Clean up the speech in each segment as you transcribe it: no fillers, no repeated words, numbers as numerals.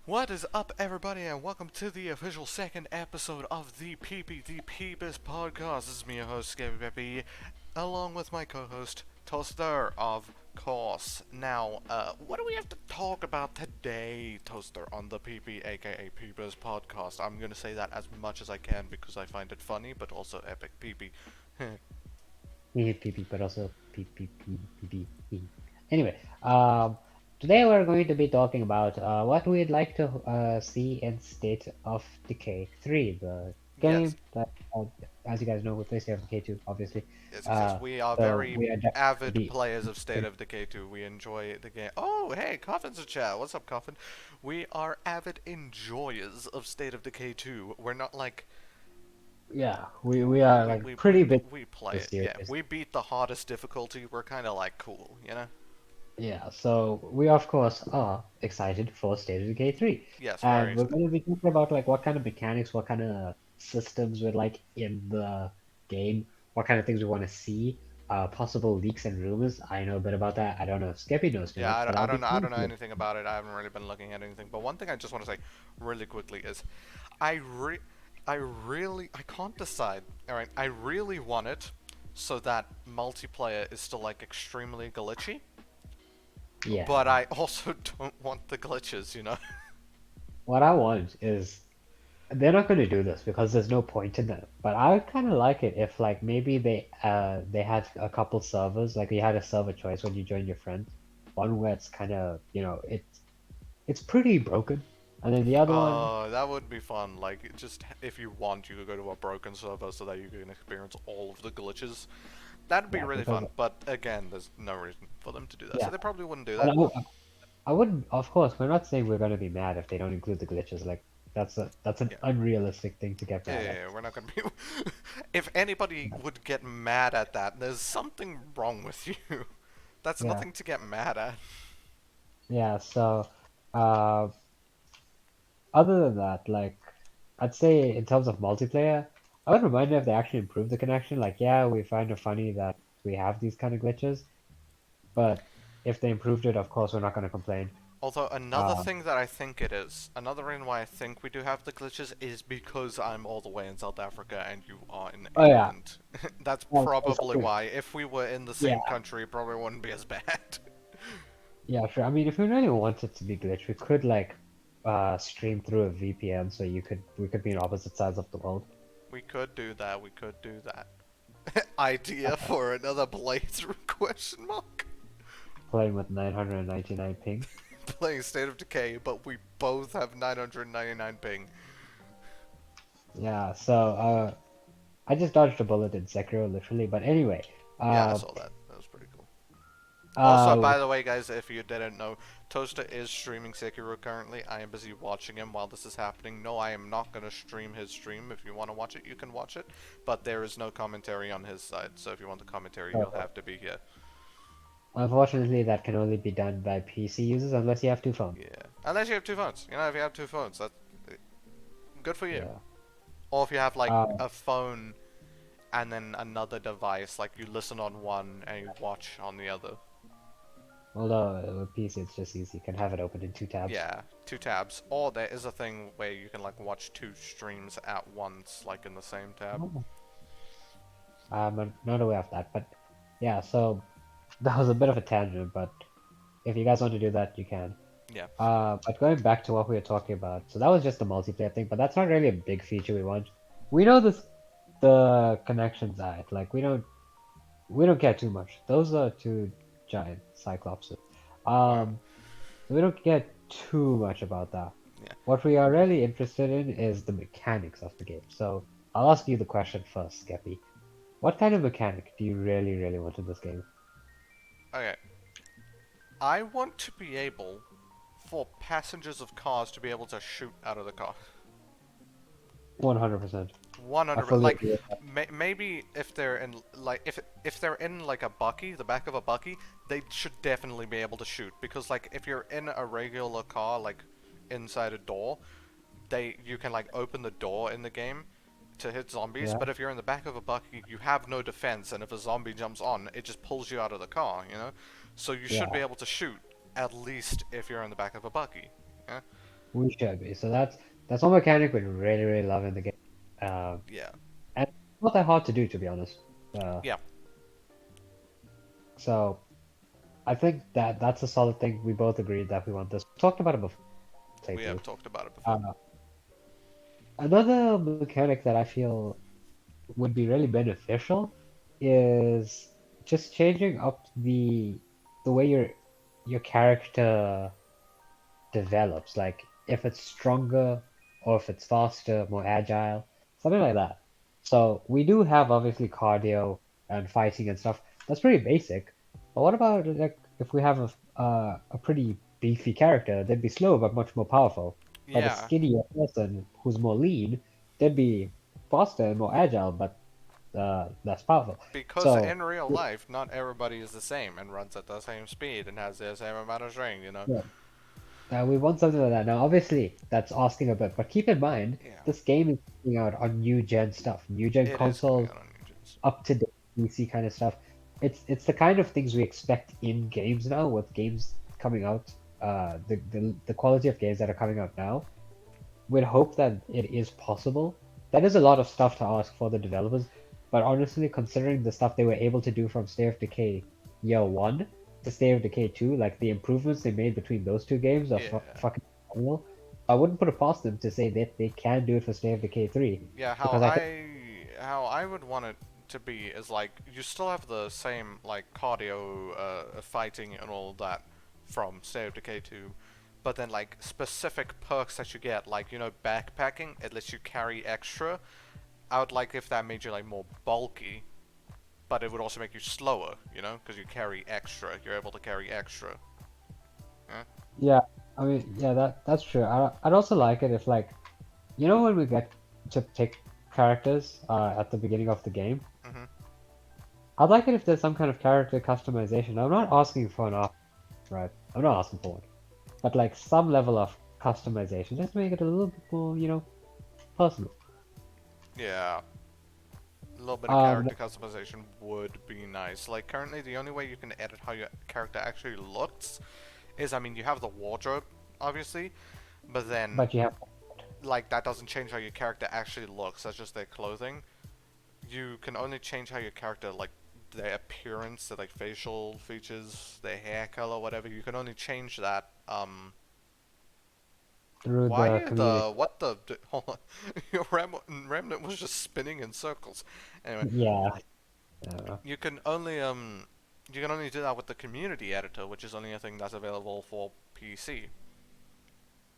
What is up, everybody, and welcome to the official second episode of the Peebis podcast. This is me, your host, Scary Peppy, along with my co-host, Toaster, of course. Now, what do we have to talk about today, Toaster, on the aka Peebis podcast? I'm gonna say that as much as I can because I find it funny, but also epic PP. Pee, but also pee. Anyway, today we're going to be talking about what we'd like to see in State of Decay 3, the Yes, game that, as you guys know, we play State of Decay 2, obviously. yes. We are So very we are avid definitely players of State of Decay 2. We enjoy the game. Oh, hey, Coffin's a chat. What's up, Coffin? We are avid enjoyers of State of Decay 2. We're not like yeah, we are we like we we pretty big we in play the it. Yeah, series. we beat the hardest difficulty. We're kind of like cool, you know? Yeah, so we of course are excited for State of Decay 3. Yes, very And we're excited. going to be talking about like what kind of mechanics, what kind of systems we'd like in the game, what kind of things we want to see, possible leaks and rumors. I know a bit about that. I don't know if Skeppy knows too Yeah, much, but I I'll don't be know. I don't curious know to anything about it. I haven't really been looking at anything. But one thing I just want to say really quickly is, I re I can't decide. All right, I really want it so that multiplayer is still like extremely glitchy, but Yeah, I also don't want the glitches, you know? what I want is they're not going to do this because there's no point in it. But I would kind of like it if like maybe they had a couple servers, like you had a server choice when you join your friends. One where it's kind of, it's pretty broken. And then the other one, That would be fun. Like, just if you want, you could go to a broken server so that you can experience all of the glitches. That'd be yeah, really because fun. But again, there's no reason for them to do that, so yeah, they probably wouldn't do and that. I wouldn't, of course, we're not saying we're going to be mad if they don't include the glitches. Like that's an Yeah. unrealistic thing to get Yeah, mad yeah, at. yeah, we're not gonna be. If anybody would get mad at that, there's something wrong with you. That's Yeah, nothing to get mad at. yeah. So, uh, other than that, like I'd say in terms of multiplayer, I would remind them if they actually improve the connection. Like, yeah, we find it funny that we have these kind of glitches, but if they improved it, of course, we're not going to complain. Although another Uh, thing that I think it is, another reason why I think we do have the glitches is because I'm all the way in South Africa and you are in oh yeah, England. That's it's probably something. why. If we were in the Yeah, same country, it probably wouldn't be as bad. yeah, sure. I mean, if we really wanted to be glitch, we could like stream through a VPN, so we could be on opposite sides of the world, We could do that. We could do that. Idea for another playthrough? Question mark. playing with 999 ping. Playing State of Decay, but we both have 999 ping. Yeah, so I just dodged a bullet in Sekiro, literally. But anyway, Yeah, I uh, saw that. That was pretty cool. Also, uh, by the way, guys, if you didn't know, Toaster is streaming Sekiro currently. I am busy watching him while this is happening. No, I am not going to stream his stream. If you want to watch it, you can watch it. But there is no commentary on his side, so if you want the commentary, you'll so have to be here. unfortunately, that can only be done by PC users unless you have two phones. Yeah. Unless you have two phones. You know, if you have two phones, that's good for you. Yeah. Or if you have, like, Uh, a phone and then another device, like you listen on one and you watch on the other. although with PC it's just easy. You can have it open in two tabs. Yeah, two tabs. Or there is a thing where you can like watch two streams at once, like in the same tab. Oh. I'm not aware of that, but yeah. So that was a bit of a tangent, but if you guys want to do that, you can. Yeah. But going back to what we were talking about, so that was just the multiplayer thing, but that's not really a big feature we want. We know this, the connections are it. Like we don't care too much. Those are two giant cyclopses. Wow. So we don't care too much about that. Yeah. What we are really interested in is the mechanics of the game. So I'll ask you the question first, Skeppy. What kind of mechanic do you really, really want in this game? Okay. I want to be able for passengers of cars to be able to shoot out of the car. 100%. I 100. fully Like, agree with that. maybe if they're in like if they're in like a bucky, the back of a bucky, they should definitely be able to shoot because like if you're in a regular car, like inside a door, you can like open the door in the game to hit zombies, Yeah, but if you're in the back of a bucky, you have no defense, and if a zombie jumps on, it just pulls you out of the car, So you should be yeah, able to shoot, at least if you're in the back of a bucky. Yeah? We should be. So that's one mechanic we really, really love in the game. Um, Yeah, and it's not that hard to do, to be honest. yeah, So I think that that's a solid thing. We both agreed that we want this. We talked about it before we playthrough. have talked about it before. Uh, Another mechanic that I feel would be really beneficial is just changing up the way your character develops. Like if it's stronger or if it's faster, more agile, something like that. So we do have obviously cardio and fighting and stuff. That's pretty basic. But what about like if we have a pretty beefy character? They'd be slow but much more powerful. But a Yeah, skinnier person who's more lean, they'd be faster and more agile, but less powerful. because So in real life, not everybody is the same and runs at the same speed and has the same amount of strength. You know. yeah, we want something like that. Now, obviously, that's asking a bit, but keep in mind, Yeah, this game is coming out on new gen stuff, new gen it is coming consoles, out on new gens. up to date PC kind of stuff. It's the kind of things we expect in games now, with games coming out, the quality of games that are coming out now. We'd hope that it is possible. That is a lot of stuff to ask for the developers, but honestly, considering the stuff they were able to do from State of Decay Year 1 to State of Decay 2, like the improvements they made between those two games are Yeah, fucking phenomenal. I wouldn't put it past them to say that they can do it for State of Decay 3, yeah. How because I think, I would want it to be is like you still have the same like cardio, fighting and all that from State of Decay 2, but then like specific perks that you get, like backpacking, it lets you carry extra. I would like if that made you like more bulky, but it would also make you slower, because you carry extra. You're able to carry extra. Yeah. yeah, I mean, yeah, that's true. I'd also like it if, like, when we get to pick characters at the beginning of the game, Mhm. I'd like it if there's some kind of character customization. I'm not asking for an art, right? I'm not asking for one. But like some level of customization, just to make it a little bit more, personal. Yeah. A little bit of Um, character customization would be nice. Like currently, the only way you can edit how your character actually looks is, I mean, you have the wardrobe, obviously, but then but you have, like that doesn't change how your character actually looks. That's just their clothing. You can only change how your character, like their appearance, their like facial features, their hair color, whatever. You can only change that. through the Why community. the what the? Hold on, your remnant was just spinning in circles. Anyway, Yeah. Uh, you can only do that with the community editor, which is only a thing that's available for PC.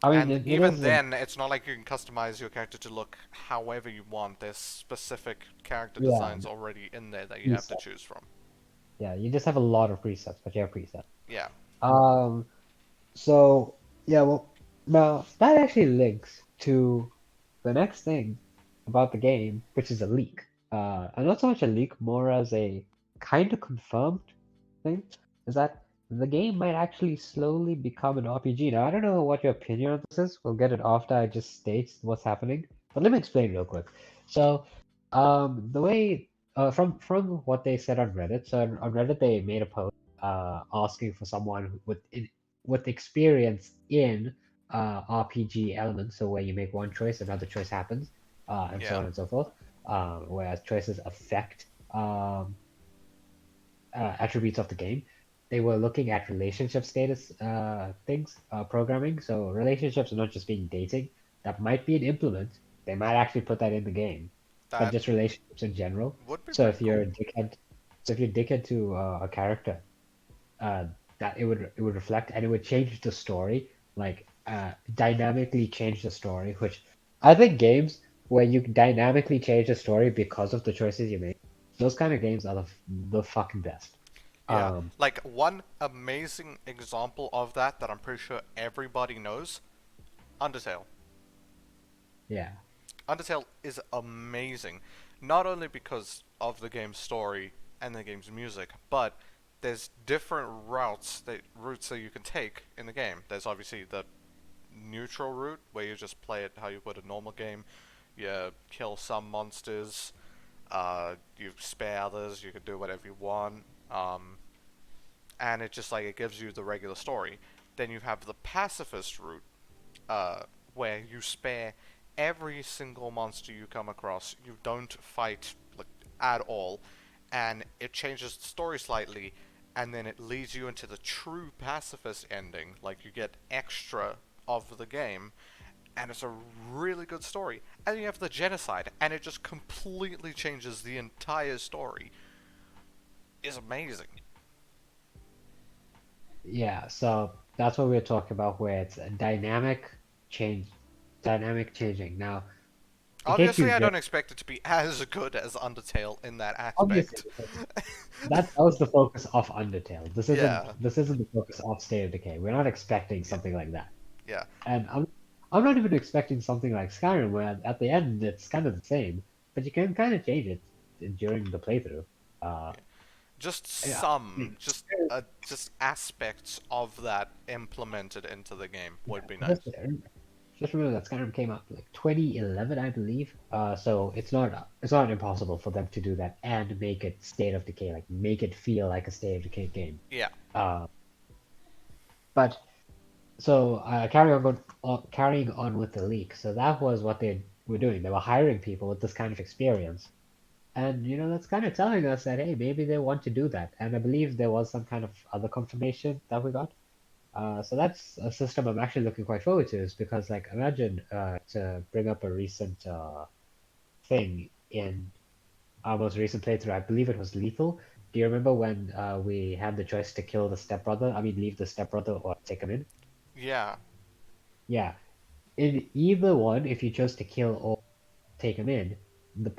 I mean, And it even is, then, it's not like you can customize your character to look however you want. There's specific character yeah, designs already in there that you have to preset. choose from. Yeah, you just have a lot of presets, but you have presets. Yeah. Um, so yeah, well, now that actually links to the next thing about the game, which is a leak. And not so much a leak, more as a kind of confirmed thing, is that the game might actually slowly become an RPG. Now, I don't know what your opinion on this is. We'll get it after I just state what's happening. But let me explain real quick. So, the way from what they said on Reddit, so on Reddit they made a post asking for someone with experience in RPG elements, so where you make one choice, another choice happens, and so Yeah. on and so forth. Whereas choices affect attributes of the game. They were looking at relationship status things, programming. So relationships are not just being dating. That might be an implement. They might actually put that in the game, but That just relationships in general. would be So pretty if you're a cool. dickhead, so if you're a dickhead to a character, uh, that it would reflect and it would change the story, like dynamically change the story. Which I think games where you dynamically change the story because of the choices you make, those kind of games are the fucking best. Yeah. Um, Like one amazing example of that I'm pretty sure everybody knows, Undertale. yeah, Undertale is amazing, not only because of the game's story and the game's music, but there's different routes that you can take in the game. There's obviously the neutral route where you just play it how you would a normal game. You kill some monsters, you spare others, you can do whatever you want, and it just like it gives you the regular story. Then you have the pacifist route, where you spare every single monster you come across. You don't fight like at all, and it changes the story slightly, and then it leads you into the true pacifist ending. Like you get extra of the game, and it's a really good story. And you have the genocide, and it just completely changes the entire story. It's amazing. Yeah, so that's what we're talking about, where it's a change, dynamic changing. Now, in case Obviously, you I did, don't expect it to be as good as Undertale in that obviously, aspect. because that was the focus of Undertale. Yeah, This isn't the focus of State of Decay. We're not expecting yeah, something like that. yeah. And I'm not even expecting something like Skyrim, where at the end it's kind of the same, but you can kind of change it during the playthrough. Uh, Just yeah, some, just aspects of that implemented into the game yeah. would be Just, nice. just remember that Skyrim came out like 2011, I believe. So it's not impossible for them to do that and make it State of Decay, like make it feel like a State of Decay game. Yeah, Uh, but so carrying on with the leak. So that was what they were doing. They were hiring people with this kind of experience. And that's kind of telling us that hey, maybe they want to do that. And I believe there was some kind of other confirmation that we got. So that's a system I'm actually looking quite forward to, is because like imagine to bring up a recent thing in our most recent playthrough, I believe it was Lethal. Do you remember when we had the choice to kill the stepbrother? I mean, leave the stepbrother or take him in? yeah. Yeah. In either one, if you chose to kill or take him in, the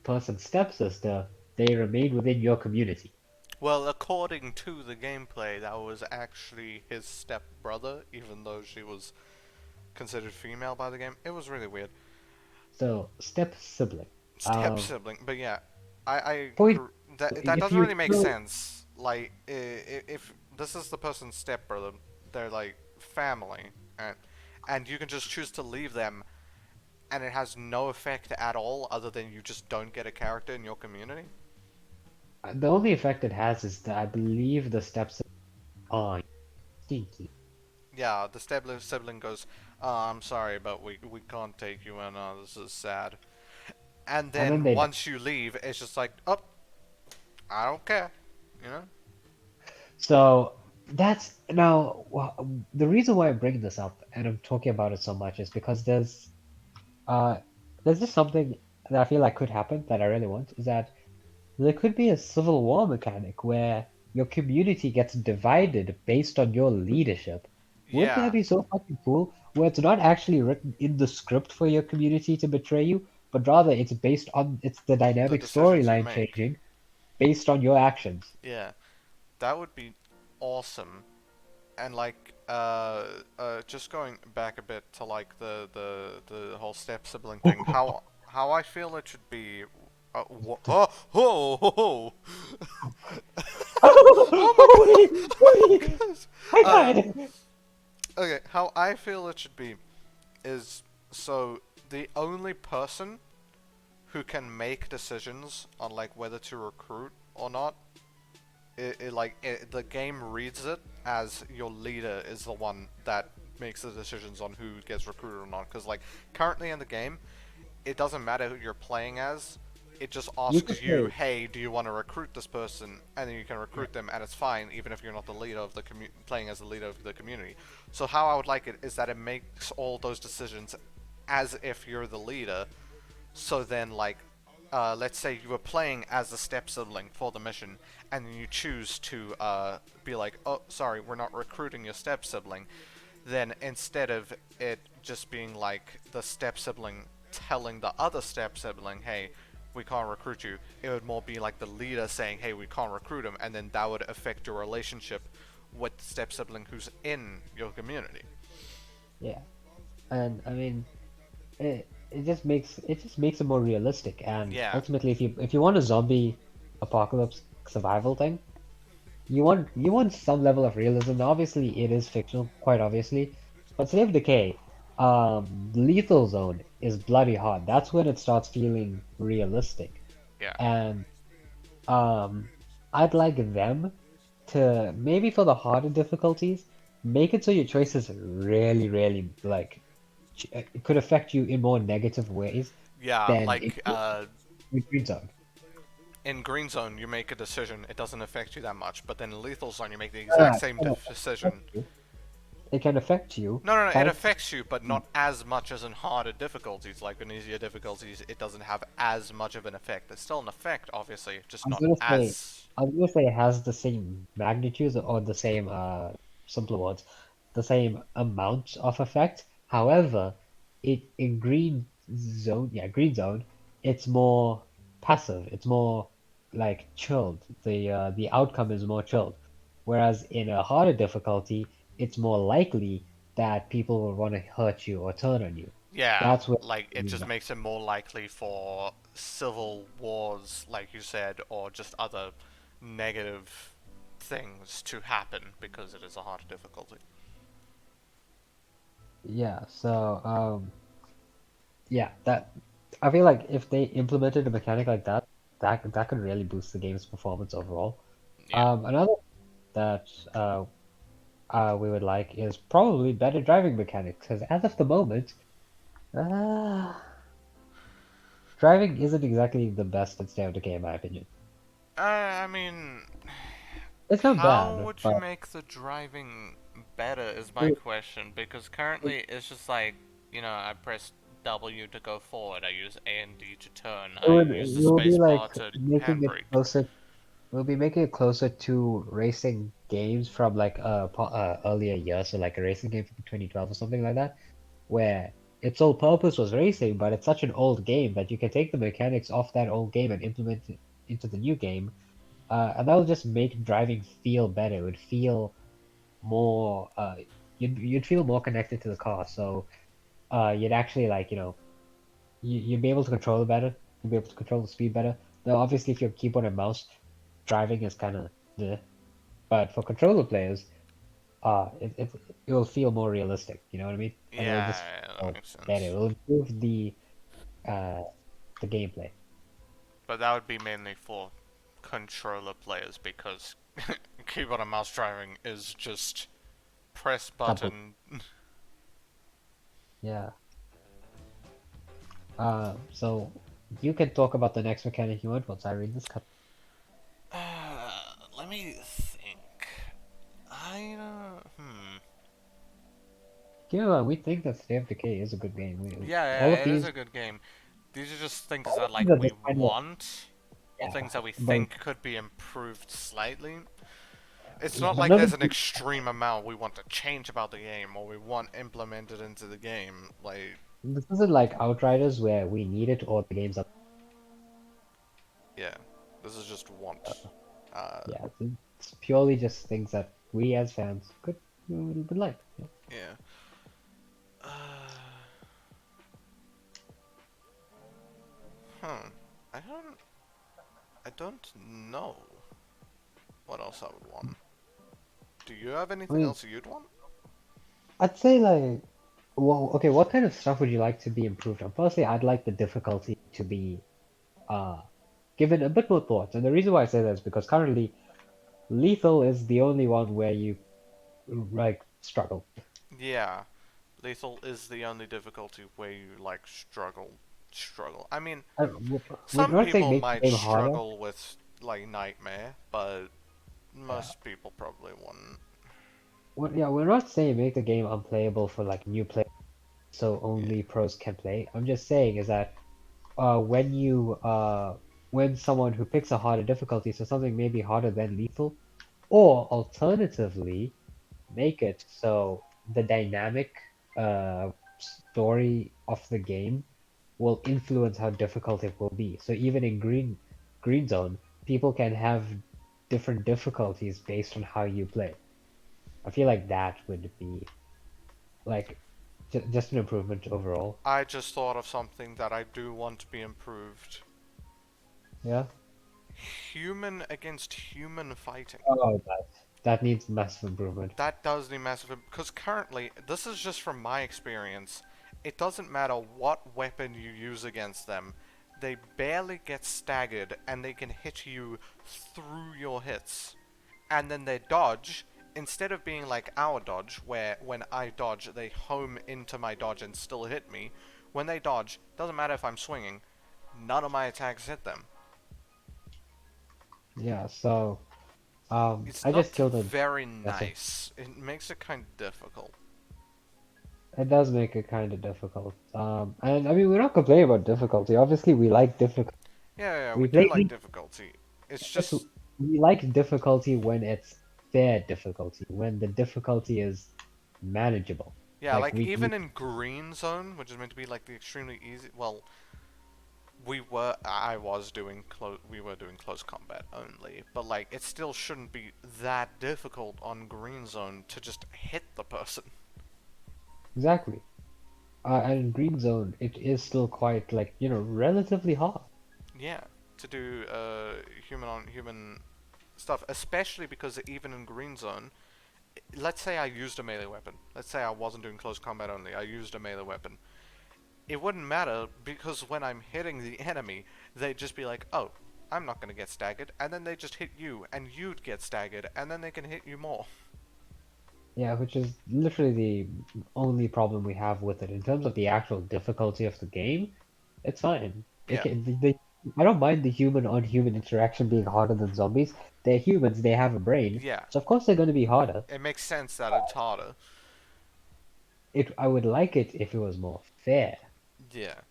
person's stepsister, they remain within your community. Well, according to the gameplay, that was actually his stepbrother, even though she was considered female by the game. It was really weird. So step sibling. Step Um, sibling, but yeah, I point that if doesn't you really make kill sense. Like, if this is the person's stepbrother, they're like family, and you can just choose to leave them, and it has no effect at all, other than you just don't get a character in your community. the only effect it has is that I believe the step sibling. Oh, stinky. Yeah, the sibling goes, I'm sorry, but we can't take you in. This is sad. And And then then they die. once you leave, it's just like, oh, I don't care, you know? So that's now the reason why I'm bringing this up and I'm talking about it so much is because uh there's just something that I feel like could happen that I really want, is that there could be a civil war mechanic where your community gets divided based on your leadership. Wouldn't that Yeah, be so fucking cool? Where it's not actually written in the script for your community to betray you, but rather it's the the dynamic decisions you storyline make. changing based on your actions. Yeah, that would be awesome. And like, just going back a bit to like the whole step sibling thing. How I feel it should be. Oh, oh, oh, oh. Oh my Wait, god! Oh my wait, god! I Uh, died. okay, how I feel it should be is so the only person who can make decisions on like whether to recruit or not, the game reads it as your leader is the one that makes the decisions on who gets recruited or not. Because like currently in the game, it doesn't matter who you're playing as. It just You asks could you, play. "Hey, do you want to recruit this person?" And then you can Yeah. recruit them, and it's fine, even if you're not the leader of the playing as the leader of the community. So how I would like it is that it makes all those decisions as if you're the leader, so then, like, let's say you were playing as a step sibling for the mission, and then you choose to be like, oh, sorry, we're not recruiting your step sibling. Then instead of it just being like the step sibling telling the other step sibling, hey, we can't recruit you, it would more be like the leader saying, hey, we can't recruit him, and then that would affect your relationship with the step sibling who's in your community. Yeah. And I mean, it just makes it more realistic. And Yeah, ultimately, if you want a zombie apocalypse survival thing, you want some level of realism. Now, obviously, it is fictional, quite obviously. But Slave Decay, Lethal Zone is bloody hot. That's when it starts feeling realistic. yeah. And um, I'd like them to maybe for the harder difficulties. make it so your choices really, really like it could affect you in more negative ways Yeah, than like in Green Zone. in Green Zone, you make a decision, it doesn't affect you that much, but then in Lethal Zone, you make the No, exact no, same no, no, decision. it can affect you, No, no, no, it but affects you, but not as much as in harder difficulties. Like in easier difficulties, it doesn't have as much of an effect. There's still an effect, obviously, just I was not gonna say, as. I was gonna say it has the same magnitude or the same, simpler words, the same amount of effect. However, in Green Zone, it's more passive. It's more like chilled. The outcome is more chilled. Whereas in a harder difficulty, it's more likely that people will want to hurt you or turn on you. Yeah, That's where like it just makes it more likely for civil wars, like you said, or just other negative things to happen because it is a harder difficulty. yeah. Yeah, that I feel like if they implemented a mechanic like that, that could really boost the game's performance overall. Yeah. Another that we would like is probably better driving mechanics, because as of the moment, uh, driving isn't exactly the best in State of Decay in my opinion. I mean, It's not how bad, would you but make the driving better is it my would, question, because it, currently it's just like, I press W to go forward, I use A and D to turn, it I would use the it will be space like bar to making it handbrake. closer. We'll be making it closer to racing games from like earlier years, so like a racing game from 2012 or something like that, where its sole purpose was racing, but it's such an old game that you can take the mechanics off that old game and implement it into the new game, and that will just make driving feel better. It would feel more, you'd feel more connected to the car, so you'd actually like, you'd be able to control it better. You'd be able to control the speed better. Though obviously, if you're keyboard and mouse, driving is kind of the. But for controller players, it will feel more realistic. You know what I mean? And it'll just Yeah, that feel makes better. sense. It'll improve uh the gameplay. But that would be mainly for controller players because keyboard and mouse driving is just press Simple. button. Yeah. So you can talk about the next mechanic you want once I read this cut. Let me think. I Keep in mind, we think that State of Decay is a good game. Yeah, All yeah, of it is these, a good game. These are just things all of that these like are we just kind of want, or yeah, things that we but think could be improved slightly. It's yeah, not but like none there's of an extreme amount we want to change about the game or we want implemented into the game. Like, this isn't like Outriders where we need it or the game's up. yeah, this is just want. Uh, Yeah, it's purely just things that we as fans would like. Yeah. yeah. Uh, huh. I don't. I don't know what else I would want. Do you have I anything mean, else you'd want? I'd say like, well, okay, what kind of stuff would you like to be improved on? Firstly, I'd like the difficulty to be uh given a bit more thought. And the reason why I say that is because currently lethal is the only one where you like struggle. Yeah, lethal is the only difficulty where you like struggle. I mean, We're some not saying people make might the game harder. struggle with like nightmare, but Yeah. most people probably wouldn't. Yeah, we're not saying make the game unplayable for like new players so Yeah. only pros can play. I'm just saying is that when when someone who picks a harder difficulty, so something maybe harder than lethal, or alternatively make it so the dynamic story of the game will influence how difficult it will be. So even in Green Zone, people can have different difficulties based on how you play. I feel like that would be like just an improvement overall. I just thought of something that I do want to be improved. Yeah. Human against human fighting. Oh, that needs massive improvement. That does need massive because currently, this is just from my experience. It doesn't matter what weapon you use against them, they barely get staggered and they can hit you through your hits. And then their dodge instead of being like our dodge, where when I dodge, they home into my dodge and still hit me, when they dodge, doesn't matter if I'm swinging, none of my attacks hit them. Yeah, so It's I just not killed a very aggressive. nice. It makes it kind of difficult. It does make it kind of difficult. And I mean, we're not complaining about difficulty. Obviously, we like difficult. Yeah, We we do play. like difficulty. It's Just just, we like difficulty when it's fair difficulty, when the difficulty is manageable. yeah, Like like even in Green Zone, which is meant to be like the extremely easy. Well, we were doing close combat only, but like it still shouldn't be that difficult on Green Zone to just hit the person. exactly. And in Green Zone, it is still quite like, relatively hard. Yeah, to do human on human stuff, especially because even in Green Zone, let's say I used a melee weapon. Let's say I wasn't doing close combat only. I used a melee weapon. It wouldn't matter because when I'm hitting the enemy, they'd just be like, "Oh, I'm not gonna get staggered," and then they just hit you, and you'd get staggered, and then they can hit you more. Yeah, which is literally the only problem we have with it. In terms of the actual difficulty of the game, it's fine. It Yeah, can, I don't mind the human on human interaction being harder than zombies. They're humans, they have a brain, yeah, so of course they're going to be harder. it makes sense that it's harder. I would like it if it was more fair. Yeah,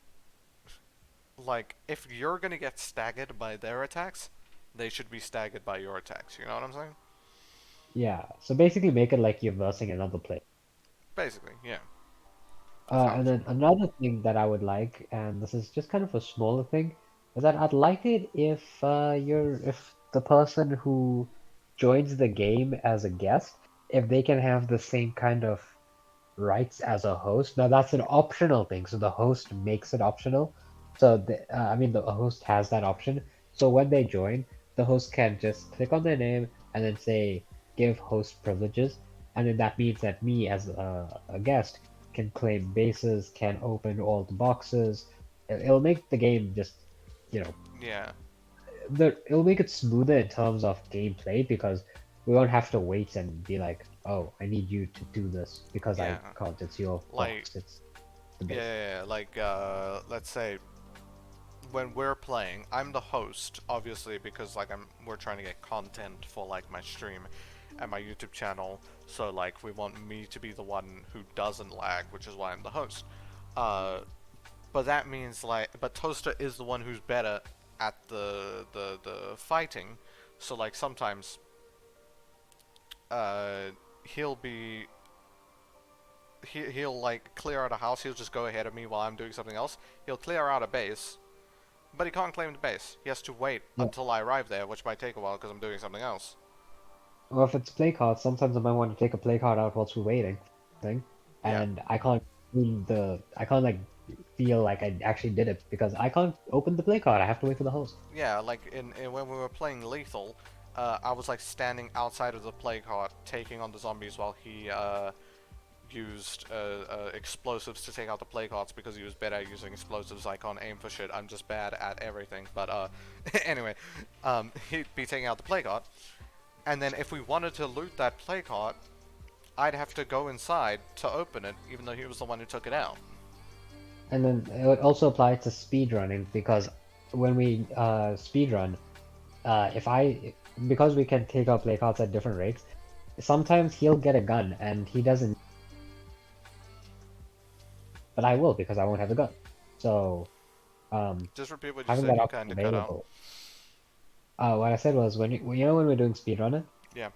like if you're gonna get staggered by their attacks, they should be staggered by your attacks. You know what I'm saying? Yeah, so basically make it like you're versing another player. Basically, yeah, that's how And it should then work. another thing that I would like, and this is just kind of a smaller thing, is that I'd like it if the person who joins the game as a guest, if they can have the same kind of rights as a host. Now that's an optional thing, so the host makes it optional. So I mean, the host has that option. So when they join, the host can just click on their name and then say give host privileges, and then that means that me as a guest can claim bases, can open all the boxes. It'll make the game just, you know, Yeah, it'll make it smoother in terms of gameplay because we won't have to wait and be like, oh, I need you to do this because I yeah, can't. It's your like box. It's the yeah, base. yeah, yeah, like let's say when we're playing, I'm the host, obviously, because like we're trying to get content for like my stream and my YouTube channel. So like we want me to be the one who doesn't lag, which is why I'm the host. Uh, but that means but Toaster is the one who's better at the fighting. So like sometimes uh, he'll be he'll like clear out a house. He'll just go ahead of me while I'm doing something else. He'll clear out a base, but he can't claim the base. He has to wait Yeah. until I arrive there, which might take a while because I'm doing something else. Or if it's play cards, sometimes I might want to take a play card out whilst we're waiting, thing, Yeah, and I can't like feel like I actually did it because I can't open the play card. I have to wait for the host. yeah. Like in when we were playing Lethal, I was like standing outside of the play cart, taking on the zombies while he used explosives to take out the play carts because he was better at using explosives. I can't aim for shit. I'm just bad at everything. But anyway, he'd be taking out the play cart, and then if we wanted to loot that play cart, I'd have to go inside to open it, even though he was the one who took it out. And then it would also apply to speed running because when we speed run, if I because we can take out play cards at different rates, sometimes he'll get a gun and he doesn't, but I will because I won't have the gun. So Just repeat what you having said. that You option kind of cut out. available. What I said was when we're doing speedrunning, Yeah,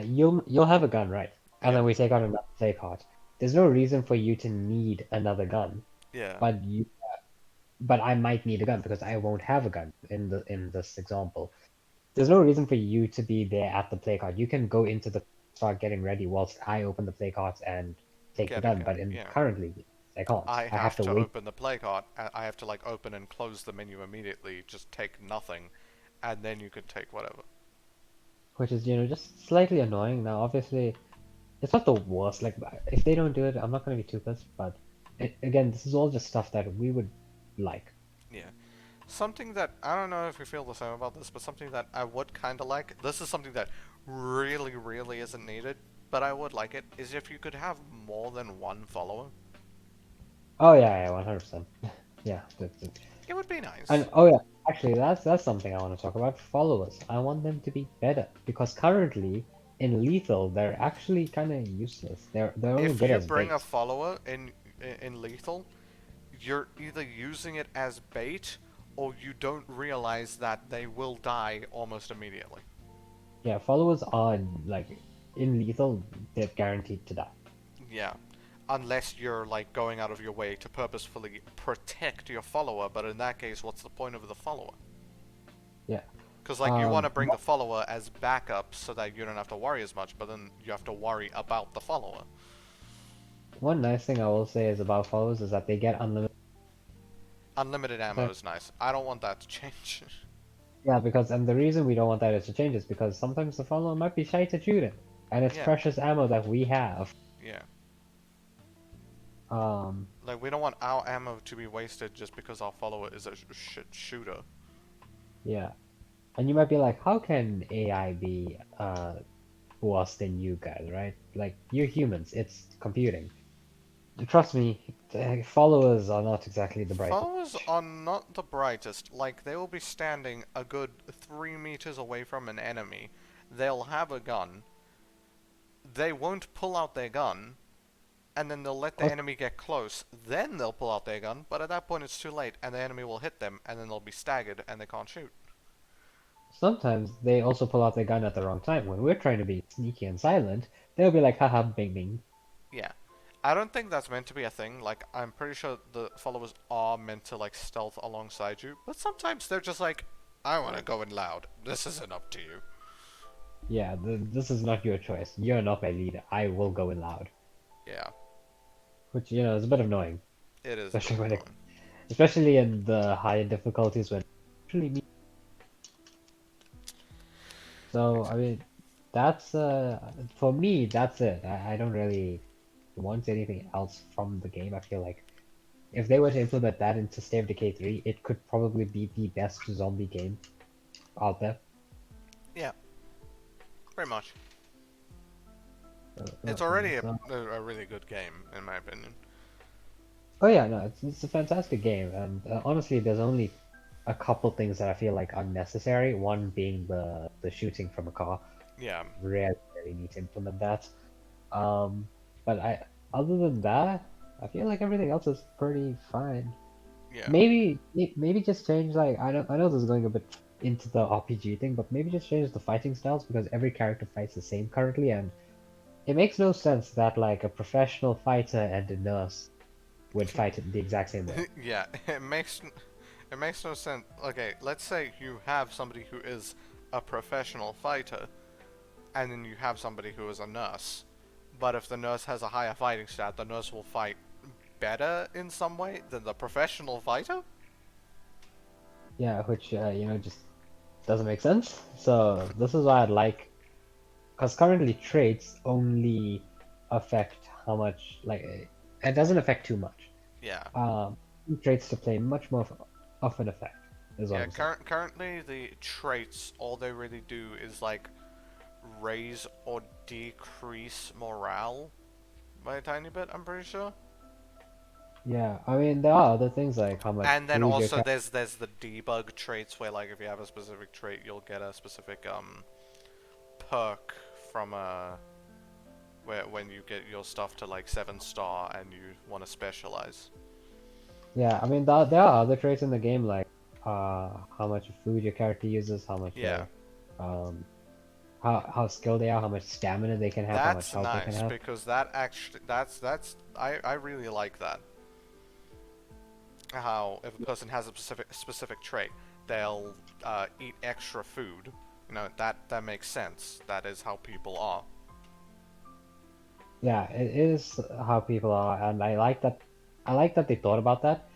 you'll have a gun, right? And yeah, then we take out another play card. There's no reason for you to need another gun, yeah, but but I might need a gun because I won't have a gun in this example. There's no reason for you to be there at the play card. You can go into the start getting ready whilst I open the play cards and take the get a gun. gun. But in Yeah. currently, I can't. I I have have to to wait, open the play card. I have to like open and close the menu immediately. Just take nothing, and then you can take whatever. which is just slightly annoying. Now, obviously, it's not the worst. Like if they don't do it, I'm not gonna be too pissed. But again, this is all just stuff that we would like. Yeah. Something that I don't know if you feel the same about this, but something that I would kind of like. This is something that really isn't needed, but I would like it, is if you could have more than one follower. Oh yeah, yeah, 100%. Yeah, It would be and nice. oh yeah, actually that's something I want to talk about. Followers. I want them to be better because currently in Lethal they're actually kind of useless. They're only If good you as bring a bait. follower in Lethal, you're either using it as bait or you don't realize that they will die almost immediately. Yeah, followers are like in Lethal they're guaranteed to die. Yeah. Unless you're like going out of your way to purposefully protect your follower, but in that case, what's the point of the follower? Yeah. Because like you want to bring the follower as backup so that you don't have to worry as much, but then you have to worry about the follower. One nice thing I will say is about followers is that they get unlimited Unlimited ammo time. is nice. I don't want that to change. Yeah, because and the reason we don't want that is to change is because sometimes the follower might be shy to shoot it, and it's Yeah, precious ammo that we have. yeah. Um, Like we don't want our ammo to be wasted just because our follower is a shit shooter. yeah. And you might be like, how can AI be worse than you guys, right? Like, you're humans, it's computing. Trust me, followers are not exactly the brightest. Followers are not the brightest. Like they will be standing a good 3 meters away from an enemy. They'll have a gun. They won't pull out their gun, and then they'll let the Also, enemy get close. Then they'll pull out their gun, but at that point it's too late, and the enemy will hit them, and then they'll be staggered, and they can't shoot. sometimes they also pull out their gun at the wrong time. When we're trying to be sneaky and silent, they'll be like, haha, bing bing. Yeah. I don't think that's meant to be a thing. Like, I'm pretty sure the followers are meant to, like, stealth alongside you. But sometimes they're just like, I want to go in loud. This isn't up to you. Yeah, this is not your choice. You're not my leader. I will go in loud. Yeah. Which, is a bit annoying, It is a bit especially annoying. especially in the higher difficulties when actually me. So, I Exactly. mean, that's for me, that's it. I don't really want anything else from the game. I feel like if they were to implement that into State of Decay 3, it could probably be the best zombie game out there. Yeah, pretty much. It's Yeah, already so, a really good game, in my opinion. oh yeah, no, it's a fantastic game, and honestly, there's only a couple things that I feel like unnecessary. One being the shooting from a car. Yeah, Really need to implement that. Um, but other than that, I feel like everything else is pretty fine. yeah. Maybe just change like I know this is going a bit into the RPG thing, but maybe just change the fighting styles because every character fights the same currently, and it makes no sense that like a professional fighter and a nurse would fight it the exact same way. Yeah, it makes no sense. Okay, let's say you have somebody who is a professional fighter, and then you have somebody who is a nurse. But if the nurse has a higher fighting stat, the nurse will fight better in some way than the professional fighter? Yeah, which just doesn't make sense. So this is why I'd like because currently traits only affect how much like it doesn't affect too much. Yeah. Um, traits to play much more of an effect is what Yeah, I'm saying. currently the traits, all they really do is like raise or decrease morale by a tiny bit, I'm pretty sure. Yeah, I mean there are other things like how much And then food your also character. there's the debug traits where like if you have a specific trait, you'll get a specific perk from where when you get your stuff to like 7 star and you want to specialize. Yeah, I mean there are other traits in the game like how much food your character uses, how much Yeah. um how skilled they are, how much stamina they can have, how much That's health they can nice have. because that actually that's I really like that. How if a person has a specific trait, they'll eat extra food. You know that makes sense. That is how people are. Yeah, it is how people are, and I like that. I like that they thought about that.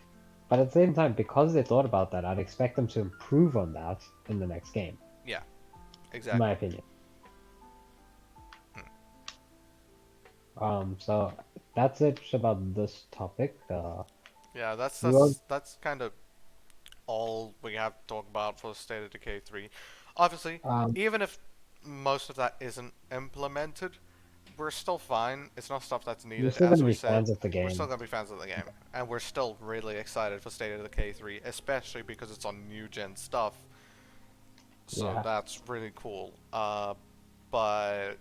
But at the same time, because they thought about that, I'd expect them to improve on that in the next game, Yeah, in my exactly. opinion. Hmm. So that's it about this topic. Yeah, that's We will, that's that's kind of all we have to talk about for State of Decay 3. Obviously, um, even if most of that isn't implemented, we're still fine. It's not stuff that's We're needed. still As gonna we be said, fans of the we're still game. gonna be fans of the game, and we're still really excited for State of Decay 3, especially because it's on new gen stuff. So Yeah. that's really cool. But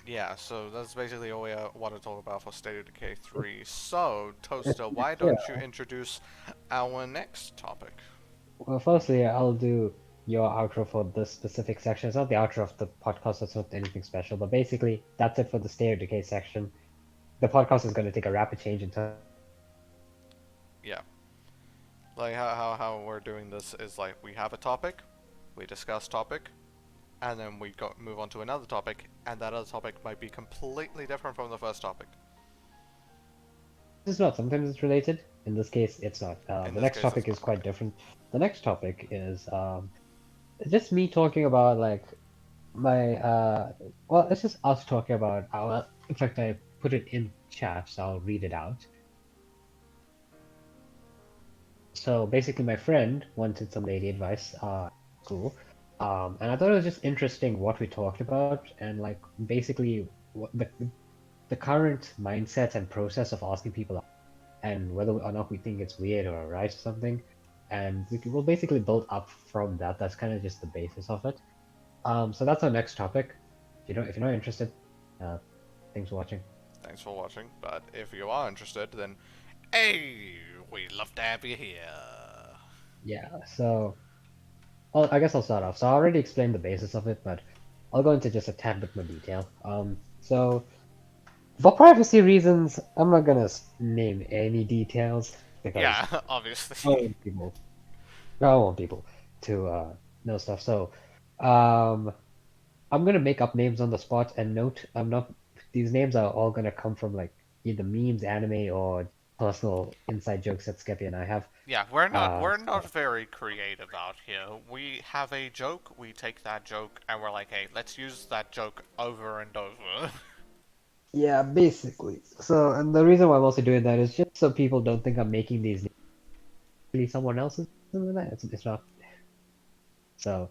yeah, so that's basically all we want to talk about for State of Decay 3. So, Toaster, why Yeah. don't you introduce our next topic? Well, firstly, I'll do your outro for this specific section. It's not the outro of the podcast, it's not anything special, but basically, that's it for the State of Decay section. The podcast is going to take a rapid change in time. Yeah. Like how we're doing this is like we have a topic, we discuss topic, and then we move on to another topic, and that other topic might be completely different from the first topic. It's not, sometimes it's related. In this case, it's not. In The this next case, it's topic not. is quite Okay. different. The next topic is just me talking about like my well, it's just us talking about our. In fact, I put it in chat, so I'll read it out. So basically, my friend wanted some lady advice school, and I thought it was just interesting what we talked about, and like basically what the current mindset and process of asking people out, and whether or not we think it's weird or right or something, and we'll basically build up from that. That's kind of just the basis of it. So that's our next topic. If you're not interested, uh, thanks for watching. Thanks for watching, but if you are interested, then hey, we'd love to have you here. Yeah. So. Well, I guess I'll start off. So I already explained the basis of it, but I'll go into just a tad bit more detail. So for privacy reasons, I'm not gonna name any details because Yeah, I don't obviously. want people, I don't want people to know stuff. So, um, I'm gonna make up names on the spot and note I'm not. These names are all gonna come from like either memes, anime, or personal inside jokes that Skeppy and I have. Yeah, we're not So very creative out here. We have a joke, we take that joke, and we're like, hey, let's use that joke over and over. yeah, basically. So, and the reason why I'm also doing that is just so people don't think I'm making these really someone else's. Something like that. It's not. So,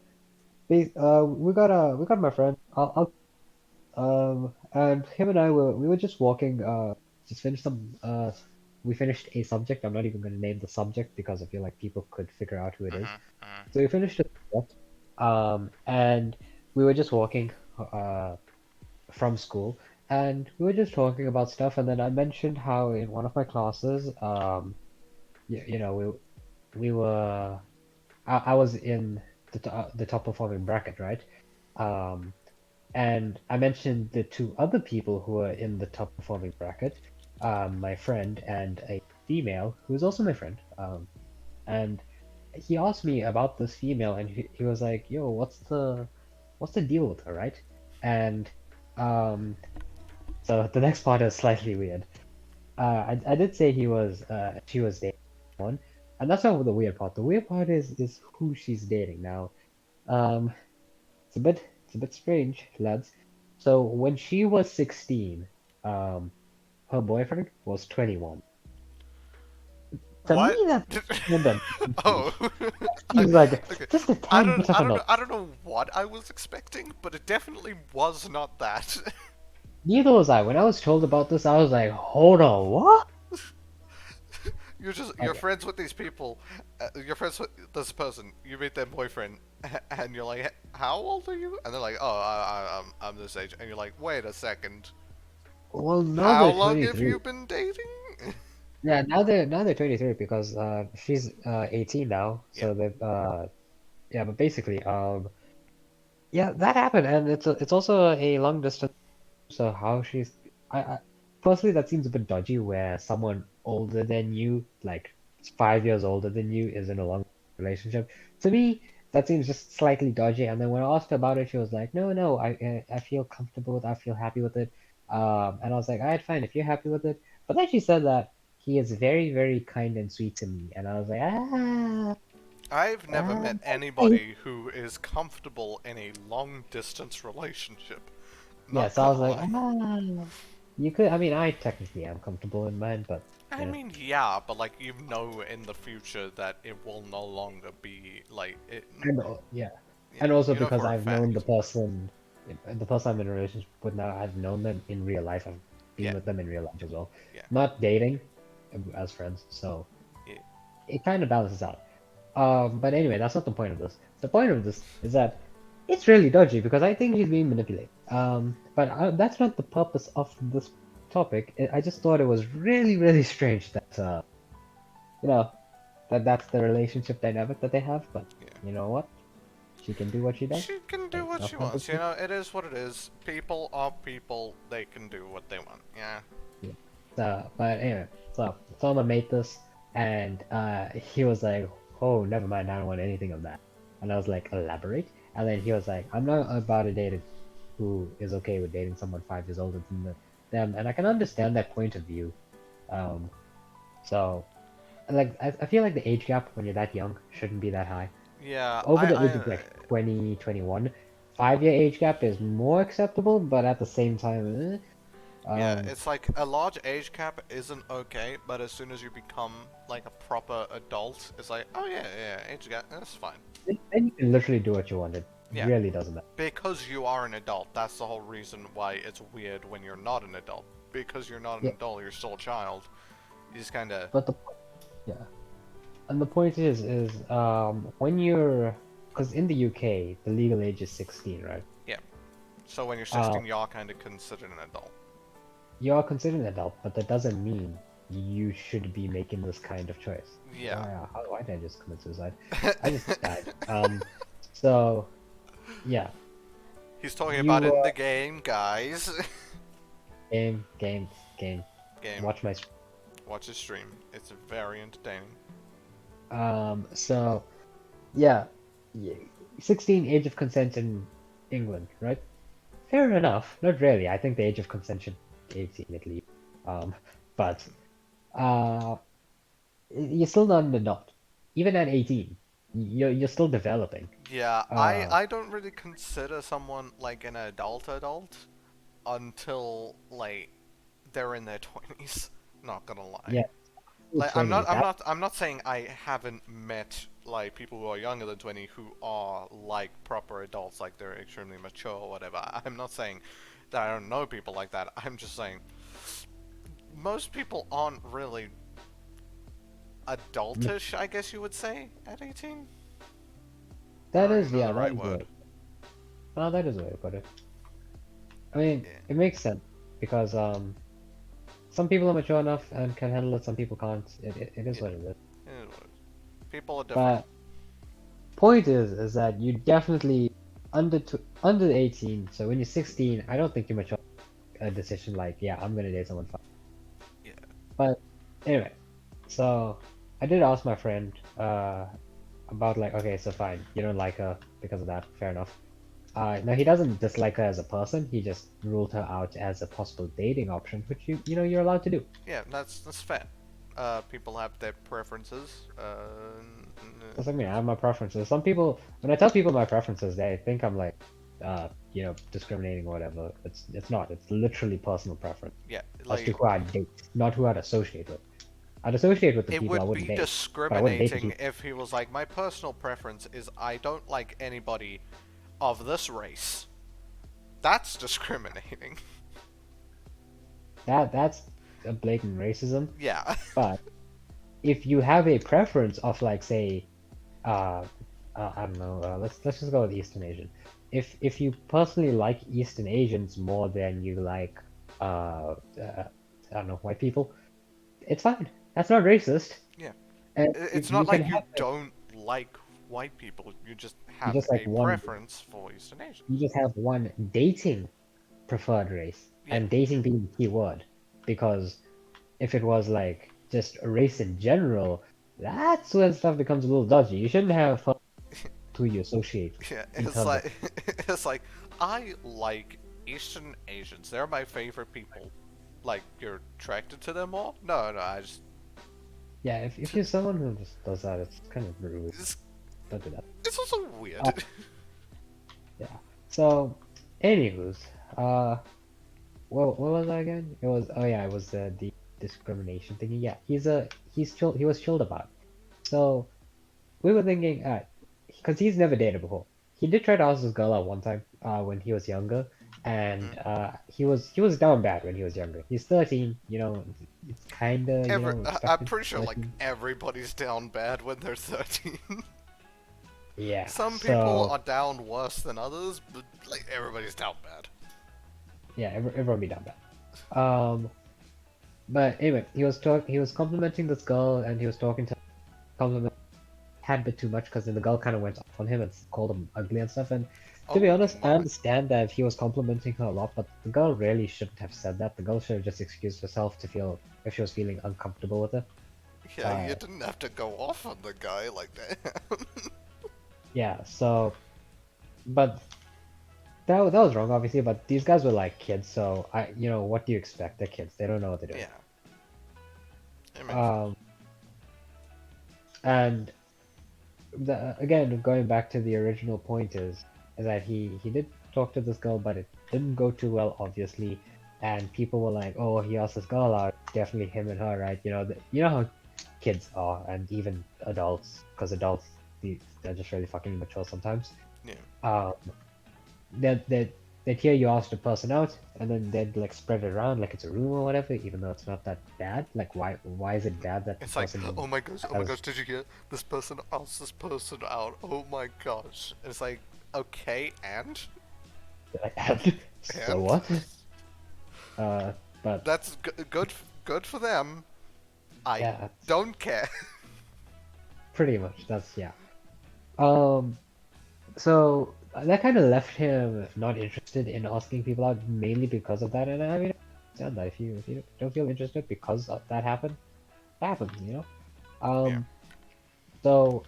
we got my friend. And him and I we were just walking. Just finished some. We finished a subject. I'm not even going to name the subject because I feel like people could figure out who it is. Mhm, mhm. So we finished a subject. And we were just walking. From school, and we were just talking about stuff. And then I mentioned how in one of my classes, you know, we were I was in the top performing bracket, right? Um, and I mentioned the two other people who were in the top performing bracket, my friend and a female who is also my friend. And he asked me about this female, and he was like, "Yo, what's the deal with her, right?" And um, so the next part is slightly weird. I did say she was dating one, and that's not the weird part. The weird part is who she's dating now. Um, it's a bit strange, lads. So when she was 16, um, her boyfriend was 21. To What? me, that's kind of Oh, I, seems like okay. just a tad bit of a I don't know what I was expecting, but it definitely was not that. Neither was I. When I was told about this, I was like, hold on, what? You're friends with these people. You're friends with this person. You meet their boyfriend, and you're like, "How old are you?" And they're like, "Oh, I'm this age." And you're like, "Wait a second. Well, now How they're long have 23. you been dating?" Yeah, now they're 23 because she's 18 now. Yeah. So they've yeah, but basically yeah, that happened, and it's also a long distance. So how she's I personally that seems a bit dodgy where someone older than you, like 5 years older than you, is in a long relationship. To me, that seems just slightly dodgy. And then when I asked her about it, she was like, "No, no, I feel comfortable with, I feel happy with it." And I was like, "All right, fine, if you're happy with it." But then she said that he is very, very kind and sweet to me, and I was like, I've never ah, met anybody who is comfortable in a long distance relationship. yeah. Not So I was gonna like, lie. you could. I mean, I technically am comfortable in mine, but I you know. mean, yeah, but like you know in the future that it will no longer be like it. And yeah. Yeah, And also you know because for a I've known fact. the person I'm in a relationship with now, I've known them in real life. I've been Yeah, with them in real life as well. yeah, Not dating, as friends, so yeah. it kind of balances out. But anyway, that's not the point of this. The point of this is that it's really dodgy because I think he's being manipulated. But that's not the purpose of this topic. I just thought it was really, really strange that you know, that's the relationship dynamic that they have. But Yeah. you know what? She can do what she does. She can do Ain't what she nothing I can wants, you say. know, it is what it is. People are people, they can do what they want, yeah. Yeah. But anyway, so someone made this, and he was like, "Oh, never mind. I don't want anything of that." And I was like, "Elaborate." And then he was like, "I'm not about to date who is okay with dating someone 5 years older than them," and I can understand that point of view. Um, so like I feel like the age gap when you're that young shouldn't be that high. Yeah, Over the age of like 20, 21, 5 year age gap is more acceptable, but at the same time, yeah, um, it's like a large age cap isn't okay, but as soon as you become like a proper adult, it's like, oh yeah, yeah, age gap, that's fine. then you can literally do what you want. It Yeah, really doesn't matter. because you are an adult, that's the whole reason why it's weird when you're not an adult. Because you're not an Yeah, adult, you're still a child. You just kinda, but yeah, and the point is when you're because in the UK the legal age is 16, right? yeah. So when you're Uh, 16, you're kinda considered an adult. you're considered an adult, but that doesn't mean you should be making this kind of choice. Yeah. Why did I just commit suicide? I just died. So yeah, He's talking about you in the game, guys. game. Game. Watch my Watch his stream. It's very entertaining. so yeah, yeah, 16 age of consent in England, right? Fair enough. Not really. I think the age of consent should be 18 at least. Um, but uh, you're still not an adult. Even at 18, you're still developing. Yeah, Uh, I don't really consider someone like an adult until like they're in their 20s. Not gonna lie. yeah, Like 20s. That I'm not saying I haven't met like people who are younger than 20 who are like proper adults, like they're extremely mature or whatever. I'm not saying that I don't know people like that. I'm just saying most people aren't really adultish, I guess you would say, at 18? I don't even know yeah, the that right is the word. way. Well, that is the way to put it. I mean, Yeah, it makes sense because some people are mature enough and can handle it. Some people can't. It is yeah, what it is. it is what it is. People are different. But point is that you definitely under 18. So when you're 16, I don't think you're mature a decision like, yeah, I'm gonna date someone. Yeah, But anyway, so I did ask my friend about like, okay, so fine, you don't like her because of that, fair enough. No, he doesn't dislike her as a person. He just ruled her out as a possible dating option, which you're allowed to do. yeah, that's fair. People have their preferences. That's like me. I have my preferences. Some people, when I tell people my preferences, they think I'm like, discriminating or whatever. It's not. It's literally personal preference yeah, as to like who I'd date, not who I'd associate with. I'd associate with the it people I would be wouldn't date, but I wouldn't date the discriminating people. if he was like, my personal preference is I don't like anybody of this race. That's discriminating. That's a blatant racism. Yeah, But if you have a preference of like, say, uh, I don't know, let's just go with Eastern Asian. If you personally like Eastern Asians more than you like, I don't know, white people, it's fine. That's not racist, yeah. and It's you not can like you have like don't like white people. You just you have just like a one preference for Eastern Asian. you just have one dating preferred race, Yeah, and dating being the key word, because if it was like just a race in general, that's when stuff becomes a little dodgy. You shouldn't have fun with who you associate yeah. in It's terms of like it's like I like Eastern Asians. They're my favorite people. Like you're attracted to them all? No, no. I just yeah. If you're someone who just does that, it's kind of rude. it's Don't do that. it's also Uh, weird. yeah. So, anywho's, uh, what was that again? It was it was the discrimination thingy. Yeah, he's chill. He was chilled about it. So we were thinking, because he's never dated before. he did try to ask this girl out one time, when he was younger, and Mm. he was down bad when he was younger. He's 13, you know, it's kinda, I'm expected. pretty sure like 13. everybody's down bad when they're 13. Yeah, Some people so are down worse than others, but like everybody's down bad. yeah, everyone be down bad. But anyway, he was complimenting this girl, and he was talking to compliment had a bit too much because then the girl kind of went off on him and called him ugly and stuff. And to be Oh honest, I my. understand that he was complimenting her a lot, but the girl really shouldn't have said that. The girl should have just excused herself to feel if she was feeling uncomfortable with it. Yeah, you Uh, didn't have to go off on the guy like that. yeah. So, but that was wrong, obviously. But these guys were like kids, so what do you expect? They're kids. They don't know what they're doing. Yeah, it makes sense. Um, and again, going back to the original point is that he did talk to this girl, but it didn't go too well, obviously. And people were like, "Oh, he asked this girl out. Definitely him and her, right?" You know how kids are, and even adults, because adults they're just really fucking immature sometimes. Yeah. Um, they'd hear you ask the person out, and then they'd like spread it around like it's a rumor or whatever, even though it's not that bad. Like, why is it bad that the It's like, person oh my has gosh, did you hear? This person asked this person out. Oh my gosh. And it's like, okay, and? like, so And? what? Uh, but That's good for them. I yeah, that's don't care. pretty much that's yeah. Um, so that kind of left him not interested in asking people out mainly because of that. And I mean, I understand that if you don't feel interested because of that happened, it happens. Yeah. Um, so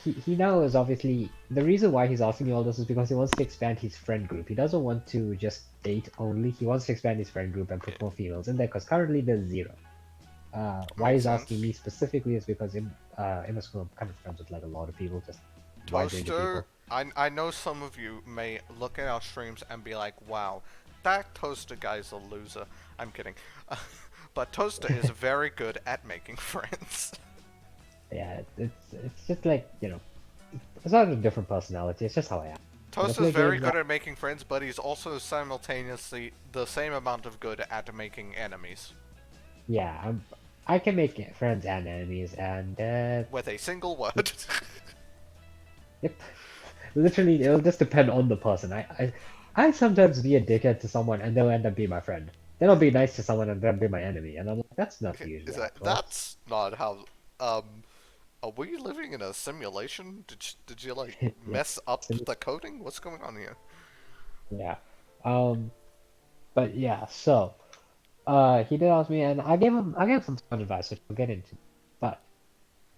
he now is obviously the reason why he's asking me all this is because he wants to expand his friend group. He doesn't want to just date only. He wants to expand his friend group and Yeah. put more females in there because currently there's zero. Why Makes he's asking sense. me specifically is because in the school I'm kind of friends with like a lot of people, just a wide range of Toaster, people. I know some of you may look at our streams and be like, wow, that Toaster guy's a loser. I'm kidding. But Toaster is very good at making friends. Yeah, it's just like it's not a different personality. It's just how I am. When I Toaster's play very games, good at making friends, but he's also simultaneously the same amount of good at making enemies. yeah, I can make friends and enemies, and With a single word. yep, literally it'll just depend on the person. I sometimes be a dickhead to someone, and they'll end up being my friend. Then I'll be nice to someone, and they'll be my enemy, and I'm like, that's not Is usually how that it works. that's not how are we living in a simulation? Did you like Yep. mess up the coding? What's going on here? Yeah. Um, but yeah, so he did ask me, and I gave him some fun advice, which we'll get into. But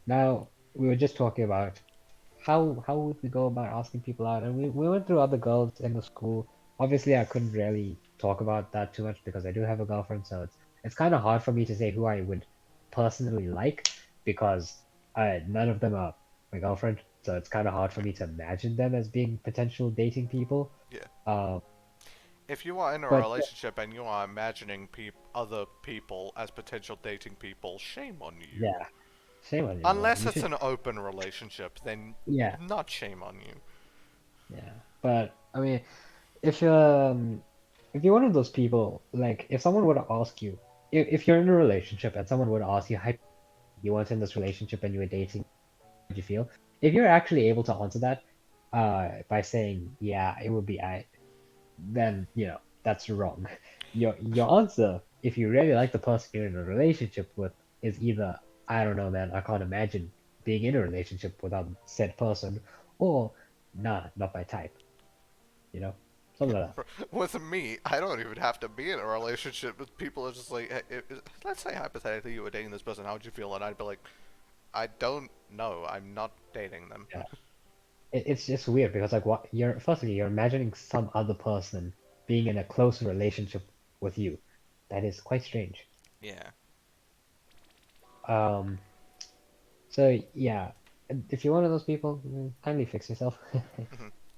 now we were just talking about how would we go about asking people out, and we went through other girls in the school. Obviously, I couldn't really talk about that too much because I do have a girlfriend, so it's kind of hard for me to say who I would personally like because none of them are my girlfriend, so it's kind of hard for me to imagine them as being potential dating people. Yeah. Um, If you are in a but relationship and you are imagining other people as potential dating people, shame on you. yeah, shame on you, man. Unless You it's should, an open relationship, then yeah, not shame on you. yeah. But I mean, if you're one of those people, like if someone were to ask you, if you're in a relationship and someone were to ask you how you weren't in this relationship and you were dating, how would you feel? If you're actually able to answer that, by saying yeah, it would be I, then that's wrong. Your answer, if you really like the person you're in a relationship with, is either I don't know, man, I can't imagine being in a relationship without said person, or nah, not my type. You know, something like that. With me, I don't even have to be in a relationship with people. Are just like, hey, let's say hypothetically you were dating this person, how would you feel? And I'd be like, I don't know. I'm not dating them. Yeah. It's just weird because like what you're firstly you're imagining some other person being in a close relationship with you. That is quite strange. Yeah. Um, so yeah, if you're one of those people, kindly fix yourself.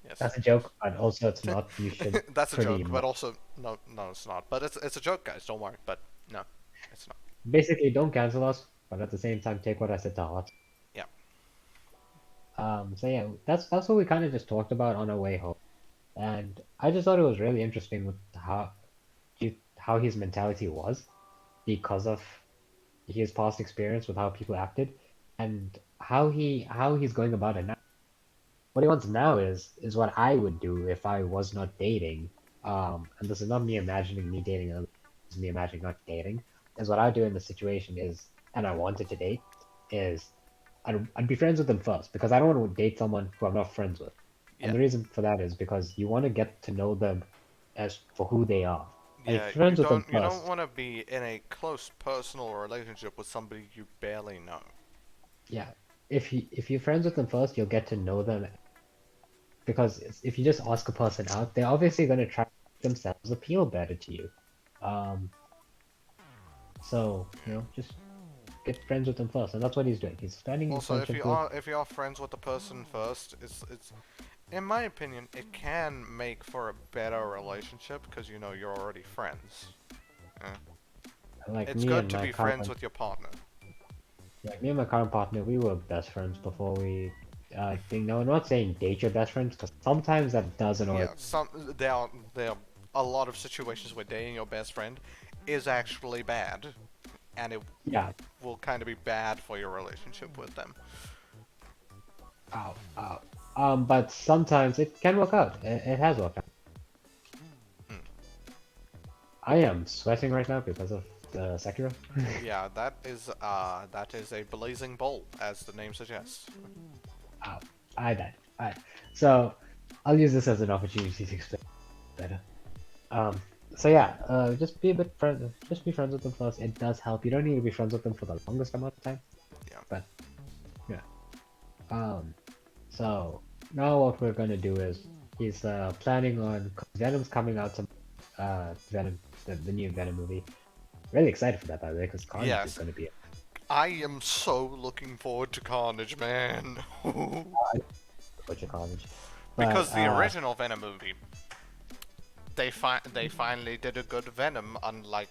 Yes. That's a joke, but also it's not. You should That's a pretty joke, but much also no, no, it's not. But it's a joke, guys. Don't worry. But no, it's not. basically don't cancel us, but at the same time take what I said to heart. Yeah. So yeah, that's what we kind of just talked about on our way home, and I just thought it was really interesting with how his mentality was because of his past experience with how people acted, and how he's going about it now. What he wants now is what I would do if I was not dating. And this is not me imagining me dating. This is me imagining not dating. Is what I would do in the situation is, and I wanted to date, is I'd be friends with them first because I don't want to date someone who I'm not friends with. And Yeah. the reason for that is because you want to get to know them as for who they are. And if Yeah, you're friends with them you don't first, want to be in a close personal relationship with somebody you barely know. yeah. If you're friends with them first, you'll get to know them because if you just ask a person out, they're obviously going to try to make themselves appeal better to you. Um, so just get friends with them first, and that's what he's doing. He's starting Also, friendship with. if you are friends with the person first, it's in my opinion, it can make for a better relationship because you know you're already friends. Yeah. Like It's me good and to my be friends current, with your partner. like me and my current partner, we were best friends before we. Think, no, I'm not saying date your best friends because sometimes that doesn't always. Yeah, there are a lot of situations where dating your best friend is actually bad, and it Yeah, will kind of be bad for your relationship with them. ow, ow. But sometimes it can work out. It has worked out. Hmm. I am sweating right now because of the Sekiro. Yeah, that is a blazing bowl, as the name suggests. Ow, I died. Alright, so I'll use this as an opportunity to explain better. Um, so yeah, just be friends with them first. It does help. You don't need to be friends with them for the longest amount of time, Yeah. but yeah. Um, so now what we're gonna do is he's planning on 'cause Venom's coming out to Venom the new Venom movie. Really excited for that by the way, because Carnage is Yes, gonna be I am so looking forward to Carnage, man. a butcher Carnage, but Because the original Venom movie, they finally did a good Venom, unlike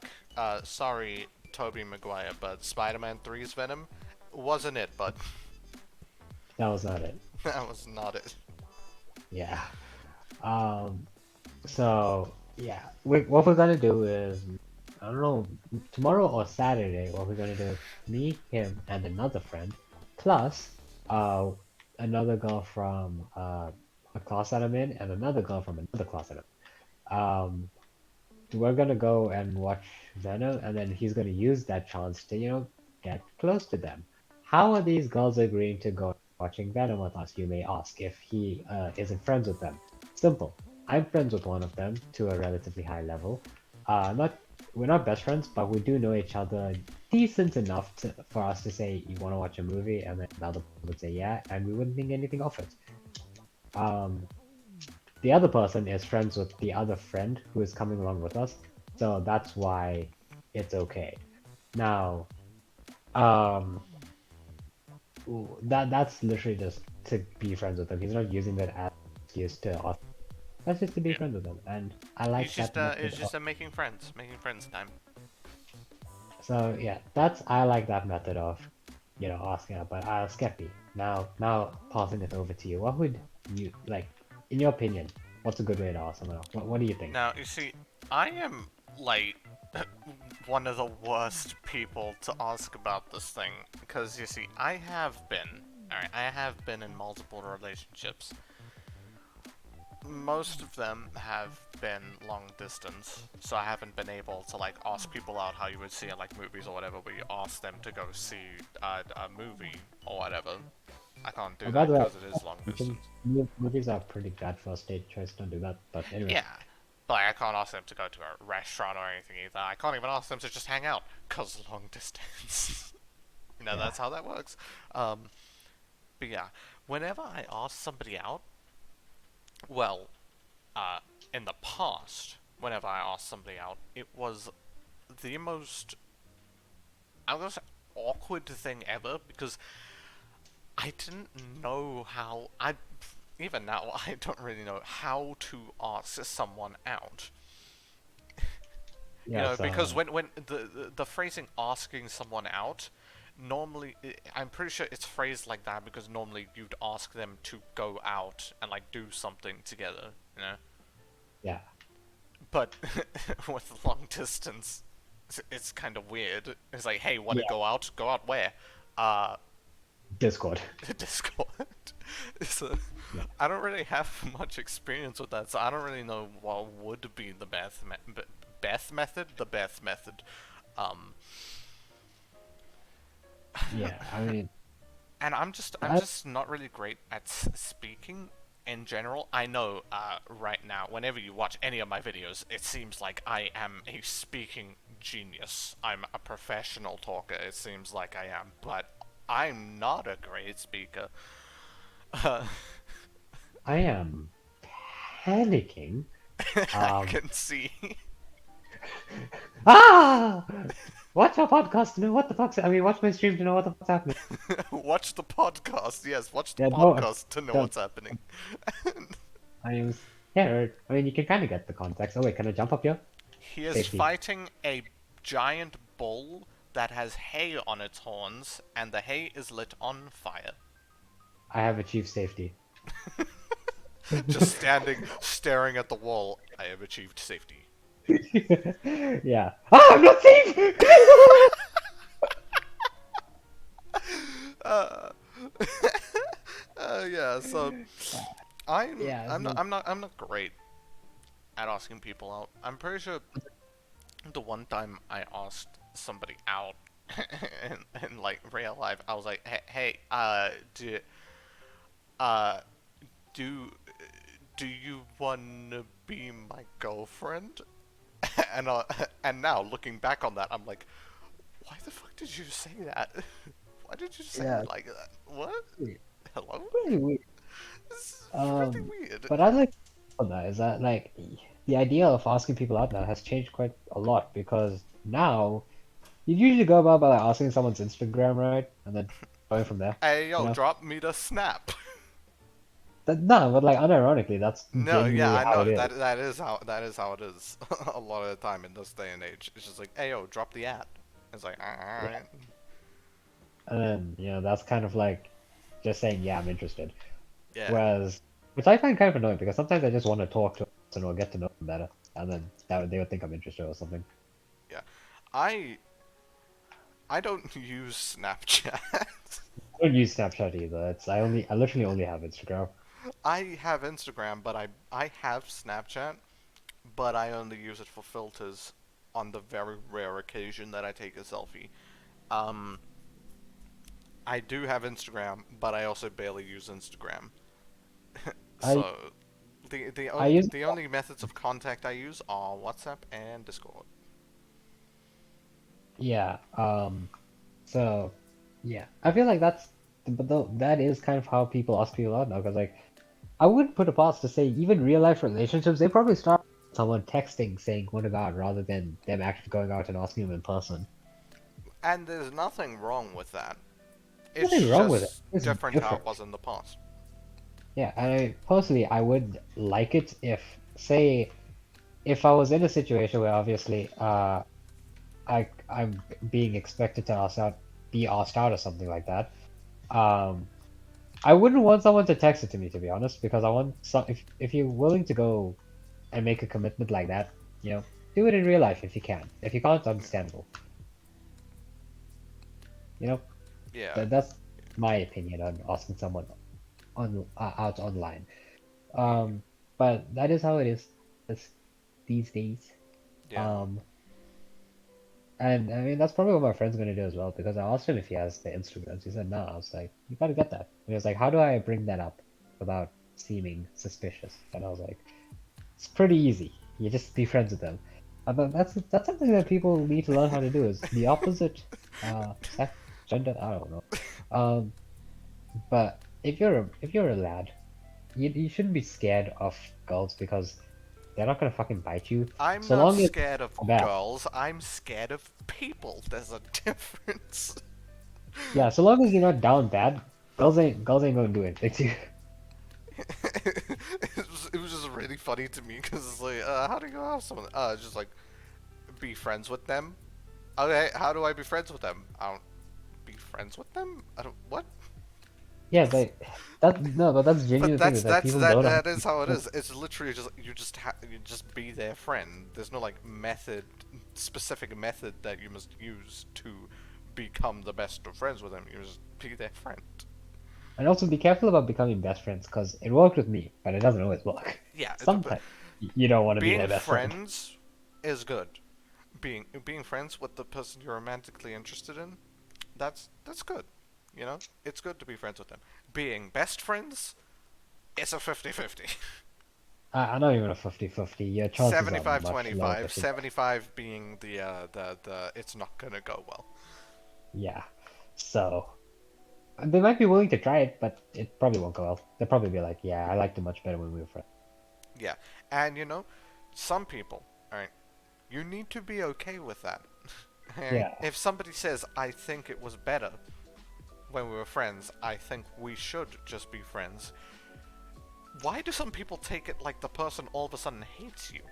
sorry Tobey Maguire, but Spider-Man 3's Venom wasn't it, but that was not it. that was not it. Yeah. Um, So yeah, what we're gonna do is I don't know tomorrow or Saturday. What we're gonna do is me, him, and another friend, plus another girl from a class that I'm in, and another girl from another class that I'm. We're gonna go and watch Venom, and then he's gonna use that chance to get close to them. How are these girls agreeing to go watching Venom with us? You may ask if he isn't friends with them. Simple. I'm friends with one of them to a relatively high level. Not we're not best friends, but we do know each other decent enough for us to say you want to watch a movie, and then the other person would say yeah, and we wouldn't think anything of it. Um, the other person is friends with the other friend who is coming along with us, so that's why it's okay. Now, um, that's literally just to be friends with him. He's not using that as an excuse to us. That's just to be Yeah, friends with him, and I like that method it's of. just a making friends time. So yeah, that's I like that method of, asking out. But Skeppy, now passing it over to you. What would you like, in your opinion? What's a good way to ask someone out? What do you think? Now you see, I am like one of the worst people to ask about this thing because you see, alright, I have been in multiple relationships. Most of them have been long distance, so I haven't been able to like ask people out how you would see in like movies or whatever, where you ask them to go see a movie or whatever. I can't do Oh, by that the way, because it is long distance. movies are pretty bad first date choice. Don't do that. But anyway, Yeah, but like, I can't ask them to go to a restaurant or anything either. I can't even ask them to just hang out because long distance. yeah. That's how that works. Um, but yeah, whenever I ask somebody out, well, uh, in the past, whenever I asked somebody out, it was the most, I was gonna say, awkward thing ever because I didn't know how. Even now I don't really know how to ask someone out. Yeah. Because So when the phrasing asking someone out normally, I'm pretty sure it's phrased like that because normally you'd ask them to go out and like do something together, you know. Yeah. But with long distance, it's kind of weird. It's like, hey, want to Yeah. go out? Go out where? Uh, Discord. Discord. So, Yeah. I don't really have much experience with that, so I don't really know what would be the best method. The best method. Um, Yeah. I mean, and I'm I, just not really great at speaking in general. I know right now, whenever you watch any of my videos, it seems like I am a speaking genius. I'm a professional talker. It seems like I am, but I'm not a great speaker. Uh, I am panicking. I Um. can see. Ah! Watch our podcast to know what the fuck's. I mean, watch my stream to know what the fuck's happening. Watch the podcast. Yes, watch the Yeah. podcast to know Don't. what's happening. I'm scared. I mean, you can kind of get the context. Oh wait, can I jump up here? He is Safety. fighting a giant bull that has hay on its horns, and the hay is lit on fire. I have achieved safety. Just standing, staring at the wall. I have achieved safety. Yeah. Ah, I'm not safe. Uh, yeah. So Yeah. I'm not great at asking people out. I'm pretty sure the one time I asked somebody out in like real life, I was like, hey, uh, do do you wanna be my girlfriend? and uh, and now looking back on that, I'm like, why the fuck did you say that? Why did you say Yeah. it like that? What? Hello? Pretty weird. This is really Um, weird. but I like on that is that like the idea of asking people out now has changed quite a lot because now you usually go about by like asking someone's Instagram, right, and then going from there. Hey You yo, know, drop me the snap. no, but like unironically, that's No, yeah, genuinely I how it know is. that is how it is. A lot of the time in this day and age, it's just like, hey yo, drop the ad. It's like, Yeah. alright. And then that's kind of like just saying, yeah, I'm interested. Yeah, Whereas, which I find kind of annoying because sometimes I just want to talk to a person or get to know them better, and then they would think I'm interested or something. yeah. I I don't use Snapchat. I don't use Snapchat either. I literally only have Instagram. I have Instagram, but I have Snapchat, but I only use it for filters on the very rare occasion that I take a selfie. Um, I do have Instagram, but I also barely use Instagram. I So I use the only methods of contact I use are WhatsApp and Discord. yeah. So yeah, I feel like but though that is kind of how people ask people out now. Because like I wouldn't put it past to say even real life relationships, they probably start with someone texting saying want to go out rather than them actually going out and asking them in person. And there's nothing wrong with that. Nothing It's wrong with it. just It's different how it different. was in the past. Yeah, personally, I would like it if, say, if I was in a situation where obviously, I'm being expected to be asked out or something like that. Um, I wouldn't want someone to text it to me, to be honest, because I want if you're willing to go and make a commitment like that, do it in real life if you can. If you can't, understandable. You know, Yeah, that's my opinion on asking someone out online. Um, but that is how it is this, these days. yeah. Um, and I mean that's probably what my friend's gonna do as well because I asked him if he has the Instagrams. He said no. I was like, you gotta get that. And he was like, how do I bring that up without seeming suspicious? And I was like, it's pretty easy. You just be friends with them. But that's something that people need to learn how to do is the opposite sex, gender. I don't know. Um, but if you're a lad, you shouldn't be scared of girls because they're not gonna fucking bite you. I'm So not long as scared of bad. girls. I'm scared of people. There's a difference. Yeah, so long as you're not down bad, girls ain't gonna do anything to you. It was just really funny to me because it's like, how do you go out with someone? Just like be friends with them. Okay, how do I be friends with them? I don't be friends friends with them? I don't what? Yeah, that no, but that's the But genuine thing is that people don't that is how it actually. is. It's literally just you just be their friend. There's no like specific method that you must use to become the best of friends with them. You just be their friend. And also be careful about becoming best friends because it worked with me, but it doesn't always work. Yeah, Sometimes you don't want to be being their best friend. friends is good. Being friends with the person you're romantically interested in, that's good. You know, it's good to be friends with them. Being best friends, it's a 50-50. I'm not even a 50-50. Your chances are much lower. 75-25, 75 being the it's not gonna go well. Yeah. So they might be willing to try it, but it probably won't go well. They'll probably be like, "Yeah, I liked it much better when we were friends." Yeah, and you know, some people, alright, you need to be okay with that. Alright? Yeah. If somebody says, I think it was better when we were friends, I think we should just be friends, why do some people take it like the person all of a sudden hates you?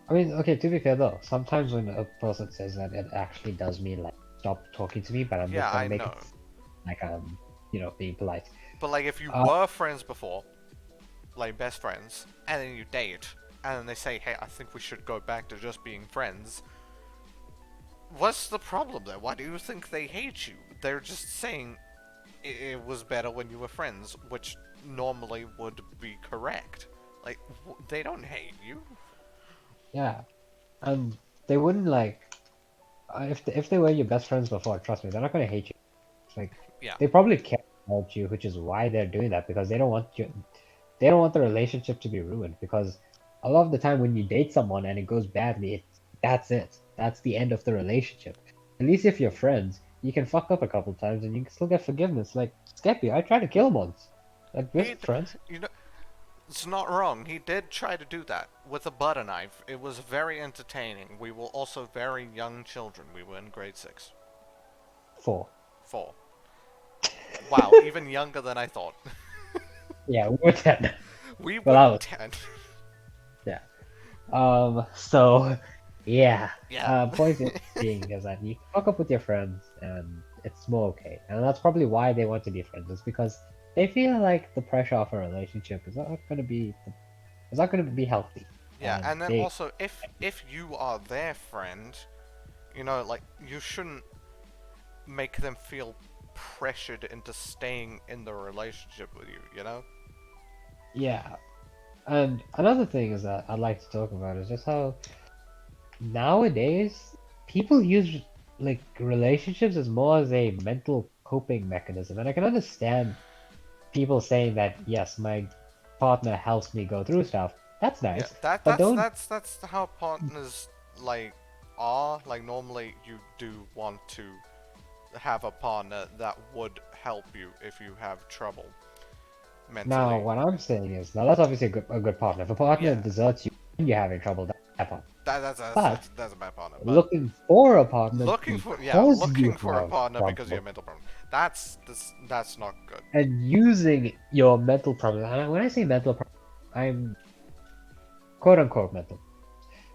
I mean, okay, to be fair though, sometimes when a person says that, it actually does mean like stop talking to me, but I'm Yeah, just gonna I make know. it like being polite. But like, if you Uh, were friends before, like best friends, and then you date, and then they say, hey, I think we should go back to just being friends, what's the problem there? Why do you think they hate you? They're just saying it was better when you were friends, which normally would be correct. Like, they don't hate you. yeah, and they wouldn't like if they were your best friends before. Trust me, they're not gonna hate you. It's like Yeah. they probably care about you, which is why they're doing that because they don't want you. They don't want the relationship to be ruined because a lot of the time when you date someone and it goes badly, that's it. That's the end of the relationship. At least if you're friends, you can fuck up a couple times and you can still get forgiveness. Like Skeppy, I tried to kill him once. Like we're He, still friends. you know, it's not wrong. He did try to do that with a butter knife. It was very entertaining. We were also very young children. We were in grade 6. Four. 4. Wow, even younger than I thought. Yeah, we're ten. We Well, were I was 10. yeah. So yeah. Yeah. Point being is that you fuck up with your friends and it's more okay. And that's probably why they want to be friends, is because they feel like the pressure of a relationship is not gonna be healthy. Yeah, And and then they also, if you are their friend, you know, like, you shouldn't make them feel pressured into staying in the relationship with you, you know? yeah. And another thing is that I'd like to talk about is just how nowadays people use like relationships as more as a mental coping mechanism. And I can understand people saying that yes, my partner helps me go through stuff. That's Yeah, nice, but don't. that's how partners like are. Like, normally you do want to have a partner that would help you if you have trouble Now, mentally. what I'm saying is now that's obviously a good partner. If a partner Yeah, deserts you when you're having trouble, that's a bad partner. But that's a bad partner. But looking for a partner because you looking for a have partner because you trouble have mental problem. That's not good. and using your mental problems. And when I say mental problems, I'm quote unquote mental.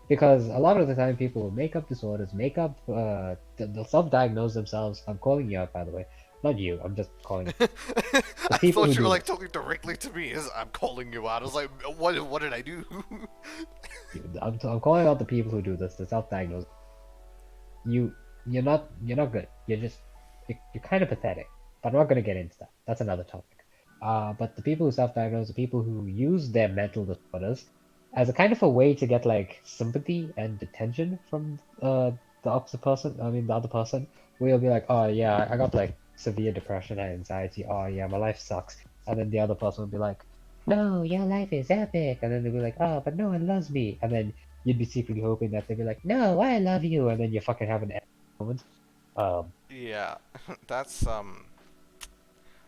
Because a lot of the time people will make up disorders, they'll self-diagnose themselves. I'm calling you out, by the way. Not you, I'm just calling the I people who thought you were do like this. talking directly to me. As I'm calling you out. I was like, what did I do? I'm calling out the people who do this, the self-diagnose. You, you're not good. You're kind of pathetic. But I'm not going to get into that. That's another topic. But the people who self-diagnose, the people who use their mental disorders as a kind of a way to get like sympathy and attention from the opposite person. I mean, the other person, where you'll be like, oh yeah, I got like severe depression and anxiety. Oh yeah, my life sucks. And then the other person will be like, no, your life is epic. And then they'll be like, oh, but no one loves me. And then you'd be secretly hoping that they'd be like, no, I love you. And then you fucking have an epic moment. Um, Yeah, that's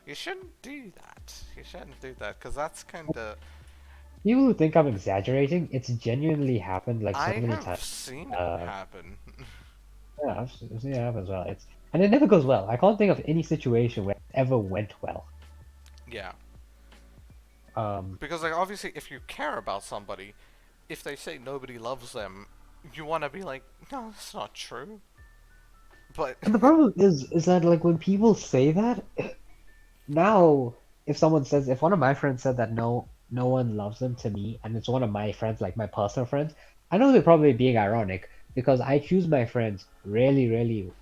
You shouldn't do that. You shouldn't do that because that's kind of. People who think I'm exaggerating, it's genuinely happened like so I many have times. seen it Uh, happen. yeah, I've seen it happen as well. And it never goes well. I can't think of any situation where it ever went well. Yeah, Um, because like, obviously, if you care about somebody, if they say nobody loves them, you want to be like, no, that's not true. But And the problem is that like when people say that, now if someone says if one of my friends said that no one loves them to me and it's one of my friends, like my personal friends, I know they're probably being ironic because I choose my friends really, really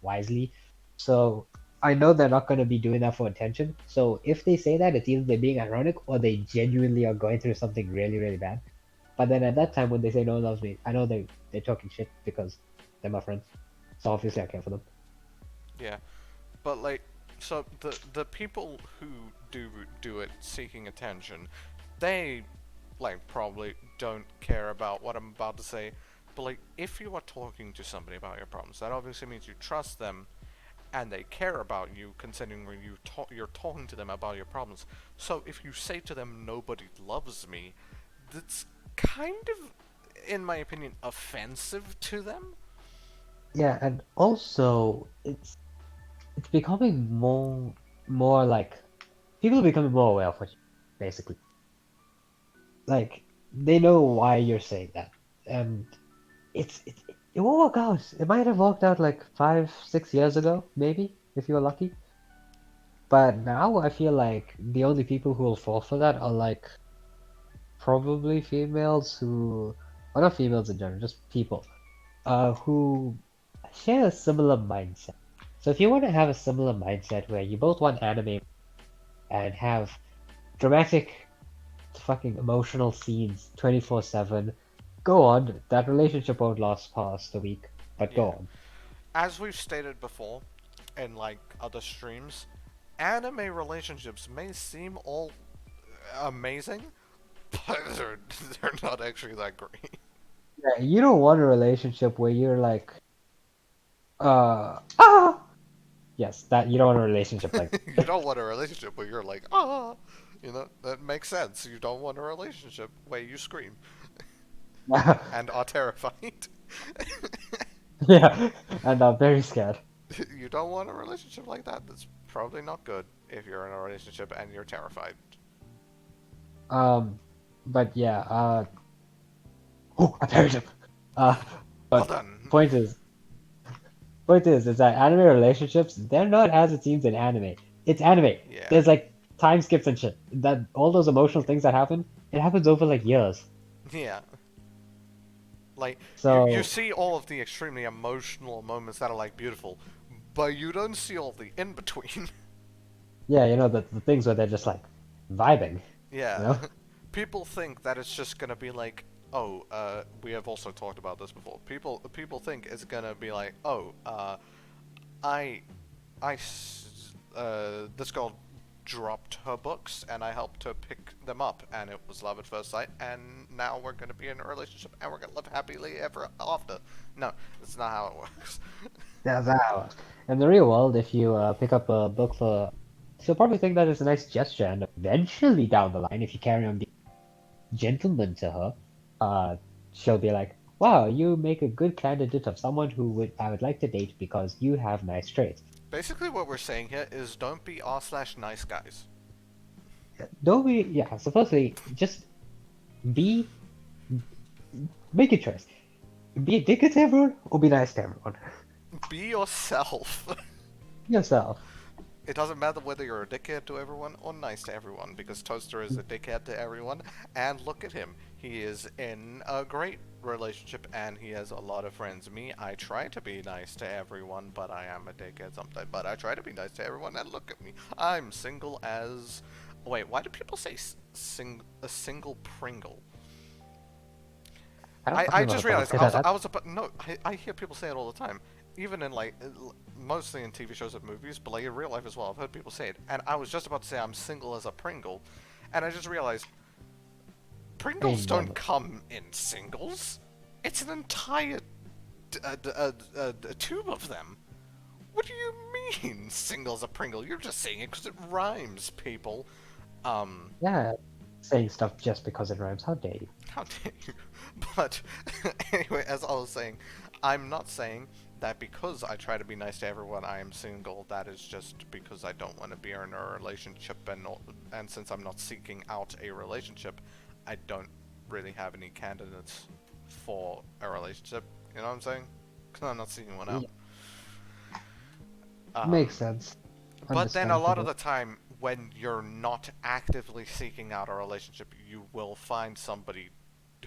wisely. So I know they're not going to be doing that for attention. So if they say that, it's either they're being ironic or they genuinely are going through something really, really bad. But then at that time when they say no one loves me, I know they're talking shit because they're my friends. So obviously I care for them. yeah, but like, so the people who do it seeking attention, they like probably don't care about what I'm about to say. But like, if you are talking to somebody about your problems, that obviously means you trust them and they care about you, considering when you're talking to them about your problems. So if you say to them, "Nobody loves me," that's kind of, in my opinion, offensive to them. Yeah, and also it's becoming more like people are becoming more aware of what you basically like they know why you're saying that, and it will work out. It might have worked out like 5, 6 years ago, maybe if you were lucky. But now I feel like the only people who will fall for that are like probably females who, or not females in general, just people who share a similar mindset. So if you want to have a similar mindset where you both want anime and have dramatic fucking emotional scenes 24/7. Go on, that relationship won't last past a week, but go Yeah, on. as we've stated before, in like other streams, anime relationships may seem all amazing, but they're not actually that great. Yeah, you don't want a relationship where you're like, ah! Yes, that you don't want a relationship like You don't want a relationship where you're like, ah, that makes sense. You don't want a relationship where you scream that. and are terrified. Yeah, and I'm very scared. You don't want a relationship like that. That's probably not good if you're in a relationship and you're terrified. Um, but yeah, oh, I buried him. Uh, Well but done. point is, is that anime relationships, they're not as it seems in anime. It's anime. Yeah. There's like time skips and shit. That all those emotional things that happen, it happens over like years. Yeah. Like you So see all of the extremely emotional moments that are like beautiful, but you don't see all the in between. yeah, the things where they're just like vibing, you Yeah. know? People think that it's just gonna be like, oh, we have also talked about this before. People think it's gonna be like, oh, I this girl dropped her books and I helped her pick them up and it was love at first sight and now we're gonna be in a relationship and we're gonna live happily ever after. No, that's not how it works. That's how. In the real world, if you pick up a book for, she'll probably think that it's a nice gesture, and eventually down the line, if you carry on being a gentleman to her, uh, she'll be like, "Wow, you make a good candidate of someone who would I would like to date because you have nice traits." Basically, what we're saying here is don't be r/nice guys. Don't be, yeah. So firstly, just be, make a choice. Be a dick to everyone or be nice to everyone. Be yourself. Yourself. It doesn't matter whether you're a dickhead to everyone or nice to everyone, because Toaster is a dickhead to everyone, and look at him. He is in a great relationship and he has a lot of friends. Me, I try to be nice to everyone, but I am a dickhead sometimes. But I try to be nice to everyone, and look at me. I'm single as. Wait, why do people say a single Pringle? I don't I fucking know how just to realized say that. I was about no I hear people say it all the time, even in like mostly in TV shows and movies, but like in real life as well. I've heard people say it, and I was just about to say I'm single as a Pringle, and I just realized Pringles Ain't don't never. come in singles. It's an entire tube of them. What do you mean singles a Pringle? You're just saying it because it rhymes, people. Um, Yeah, saying stuff just because it rhymes. How dare you? How dare you? But anyway, as I was saying, I'm not saying that because I try to be nice to everyone, I am single. That is just because I don't want to be in a relationship, and since I'm not seeking out a relationship, I don't really have any candidates for a relationship. You know what I'm saying? Because I'm not seeking one out. Makes sense. But then a lot of Understandable. the time, when you're not actively seeking out a relationship, you will find somebody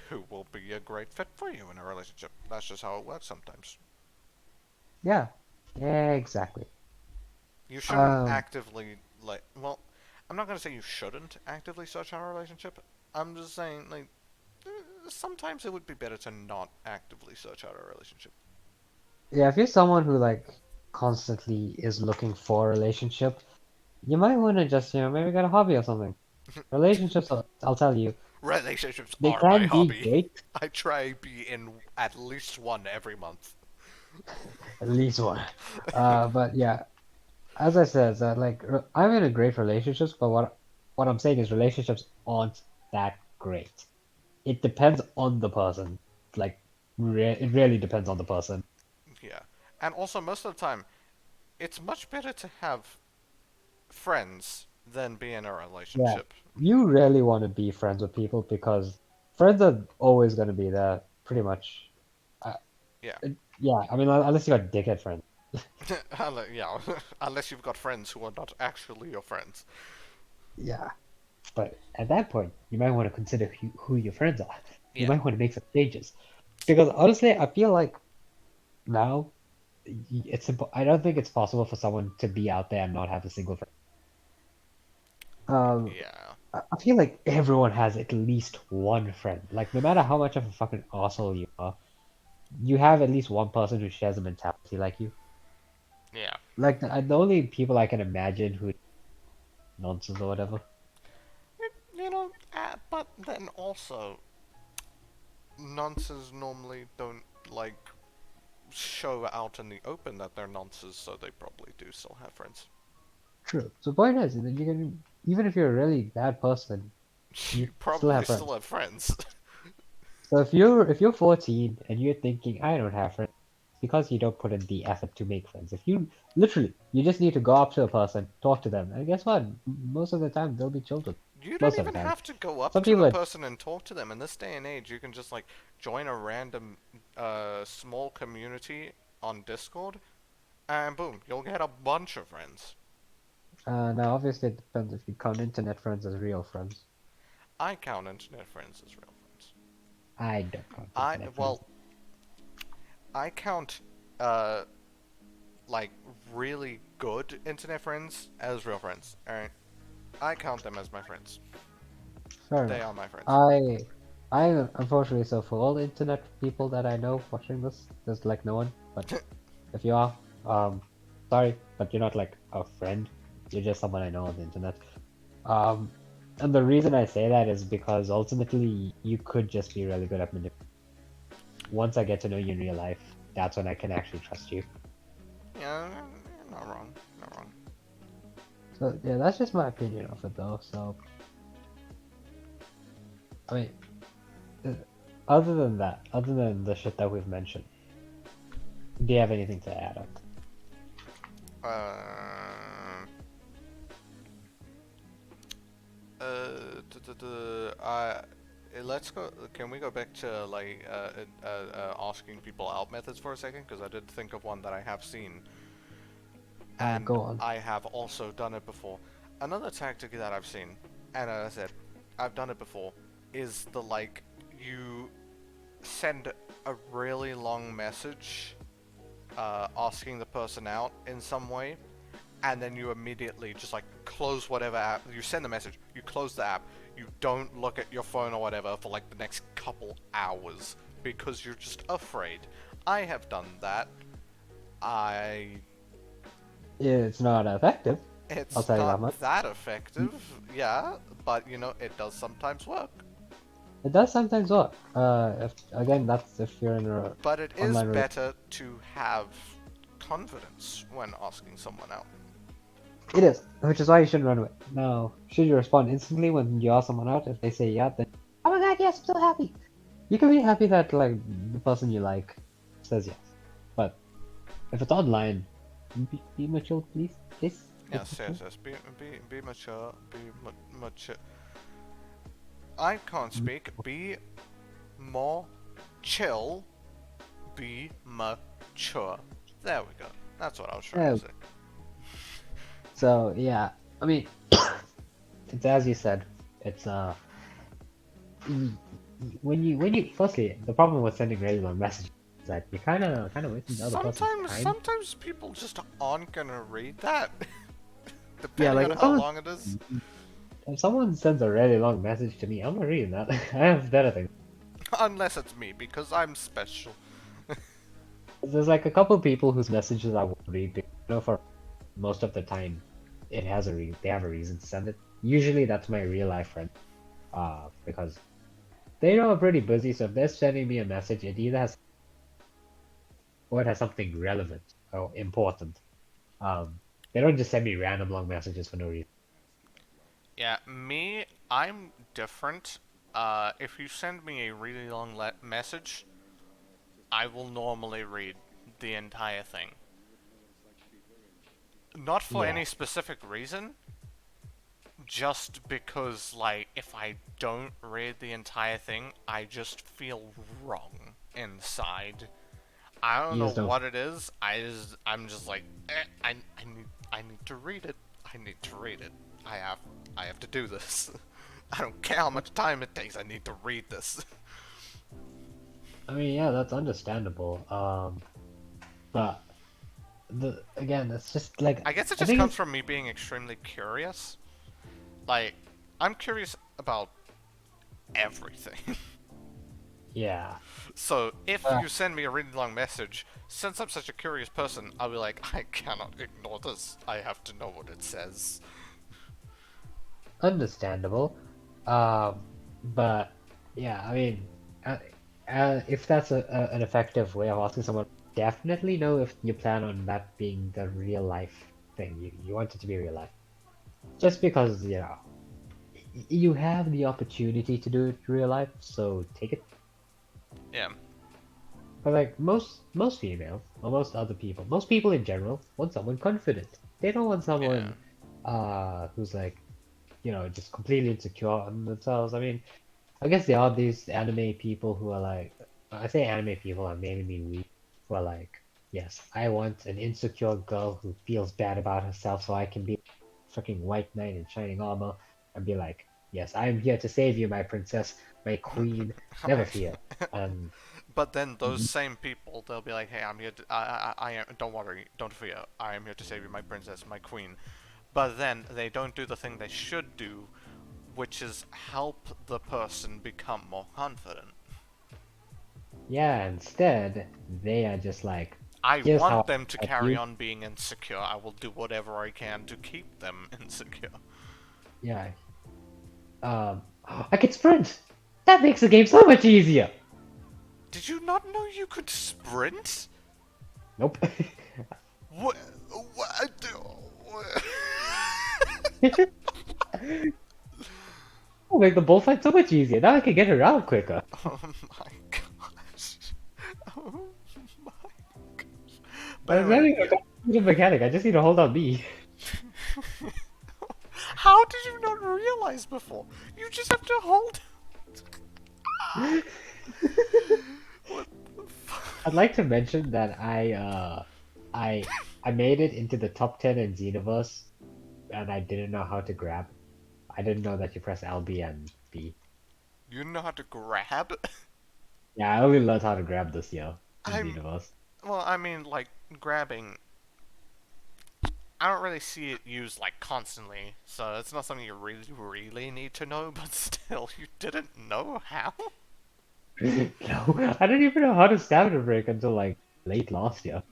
who will be a great fit for you in a relationship. That's just how it works sometimes. Yeah. Yeah, exactly. You shouldn't Um, actively, like, well, I'm not gonna say you shouldn't actively search out a relationship. I'm just saying, like, sometimes it would be better to not actively search out a relationship. yeah, if you're someone who like constantly is looking for a relationship, you might want to just, maybe get a hobby or something. Relationships, I'll tell you, Relationships they are my can be hobby. great, I try be in at least one every month. at least one. But yeah, as I said, that like I'm in a great relationships, but what I'm saying is relationships aren't that great. It depends on the person. Like, it really depends on the person. Yeah. And also, most of the time, it's much better to have friends than be in a Yeah, relationship. you really want to be friends with people because friends are always going to be there, pretty much. Uh, Yeah. yeah, I mean, unless you got dickhead friends. Yeah. Unless you've got friends who are not actually your friends. Yeah, but at that point, you might want to consider who your friends are. You Yeah. might want to make some changes. Because honestly, I feel like now I don't think it's possible for someone to be out there and not have a single friend. Um, Yeah. I feel like everyone has at least one friend. Like, no matter how much of a fucking asshole you are, you have at least one person who shares a mentality like you. Yeah. Like, the only people I can imagine who nonsense or whatever. But then also, nonces normally don't, like, show out in the open that they're nonces, so they probably do still have friends. True. So the point is that you can, even if you're a really bad person, you You still probably have still friends. have friends. So if you're 14 and you're thinking I don't have friends, it's because you don't put in the effort to make friends. If you literally you just need to go up to a person, talk to them, and guess what? Most of the time they'll be children. You don't Most of the even time. have to go up Some to people a are person and talk to them. In this day and age, you can just, like, join a random small community on Discord, and boom, you'll get a bunch of friends. now obviously it depends if you count internet friends as real friends. I count internet friends as real friends. I don't count I internet friends. well, I count uh like really good internet friends as real friends. Alright, I count them as my friends. Fair They enough. are my friends. I unfortunately, so for all internet people that I know watching this, there's like no one. But if you are, um, sorry, but you're not like a friend. You're just someone I know on the internet. Um, and the reason I say that is because ultimately you could just be really good at manipulating. Once I get to know you in real life, that's when I can actually trust you. Yeah, you're not wrong. Not wrong. So yeah, that's just my opinion of it though. So I mean, uh, other than that, other than the shit that we've mentioned, do you have anything to add on? Uh, I let's go. Can we go back to, like, asking people out methods for a second? Because I did think of one that I have seen, and Go on. I have also done it before. Another tactic that I've seen, and as I said, I've done it before, is the, like, you send a really long message asking the person out in some way, and then you immediately just, like, close whatever app. You send the message, you close the app, you don't look at your phone or whatever for, like, the next couple hours because you're just afraid. I have done that. I It's not effective. I'll It's tell you that not much. that effective, yeah, but it does sometimes work. It does sometimes work. If again, that's if you're in a But it is online relationship. better to have confidence when asking someone out. It is, which is why you shouldn't run away. Now, should you respond instantly when you ask someone out? If they say yeah, then oh my god, yes, I'm so happy. You can be happy that like the person you like says yes. But if it's online, be mature, please. Please, be Yes, mature. yes, yes. Be mature. Mature. I can't speak. Be more chill. Be mature. There we go. That's what I was trying to Yeah, say. So yeah, I mean, it's as you said, it's y- when you firstly the problem with sending really long messages is that you kind of wasting the other person's time. Sometimes people just aren't gonna read that, Yeah, depending like on how long it is. if someone sends a really long message to me, I'm not reading that. I have better things. Unless it's me, because I'm special. There's like a couple people whose messages I won't read because I know for most of the time it has they have a reason to send it. Usually that's my real life friend. Because they know I'm pretty busy, so if they're sending me a message, it either has or it has something relevant or important. Um, they don't just send me random long messages for no reason. Yeah, me, I'm different. If you send me a really long message, I will normally read the entire thing. Not for Yeah, any specific reason, just because, like, if I don't read the entire thing, I just feel wrong inside. I don't you know just don't. what it is. I'm just like, I need to read it. I need to read it. I have, I have to do this. I don't care how much time it takes. I need to read this. I mean, yeah, that's understandable. But the again, it's just like I guess it I just think comes it's from me being extremely curious. Like, I'm curious about everything. yeah. So if Uh, you send me a really long message, since I'm such a curious person, I'll be like, I cannot ignore this. I have to know what it says. Understandable. But yeah, I mean, uh, if that's an effective way of asking someone, definitely know if you plan on that being the real life thing. You want it to be real life. Just because, you have the opportunity to do it real life, so take it. Yeah, But like most females, or most other people, most people in general want someone confident. They don't want yeah. someone who's like, just completely insecure on themselves. I mean, I guess there are these anime people who are like, I say anime people, I mainly mean we, who are like, yes, I want an insecure girl who feels bad about herself so I can be freaking white knight in shining armor and be like, yes, I am here to save you, my princess, my queen, never fear. And But then those same people, they'll be like, "Hey, I'm here. I am. Don't worry. Don't fear. I am here to save you, my princess, my queen." But then they don't do the thing they should do, which is help the person become more confident. yeah, instead, they are just like, I here's how want I them to help carry you. on being insecure. I will do whatever I can to keep them insecure. Yeah, I can sprint! That makes the game so much easier! Did you not know you could sprint? Nope. What? What? Oh, make the bullfight so much easier. Now I can get around quicker. Oh my gosh. Oh my gosh. But There's anyway, nothing yeah. a mechanic. I just need to hold on B. How did you not realize before? You just have to hold. What the I'd fuck? like to mention that I made it into the top 10 in Xenoverse and I didn't know how to grab. I didn't know that you press LB and B. You know how to grab? Yeah, I only learned how to grab this year in I'm. Xenoverse. Well, I mean, like, grabbing. I don't really see it used, like, constantly, so it's not something you really, really need to know, but still, you didn't know how? No, I didn't even know how to stamina break until like late last year.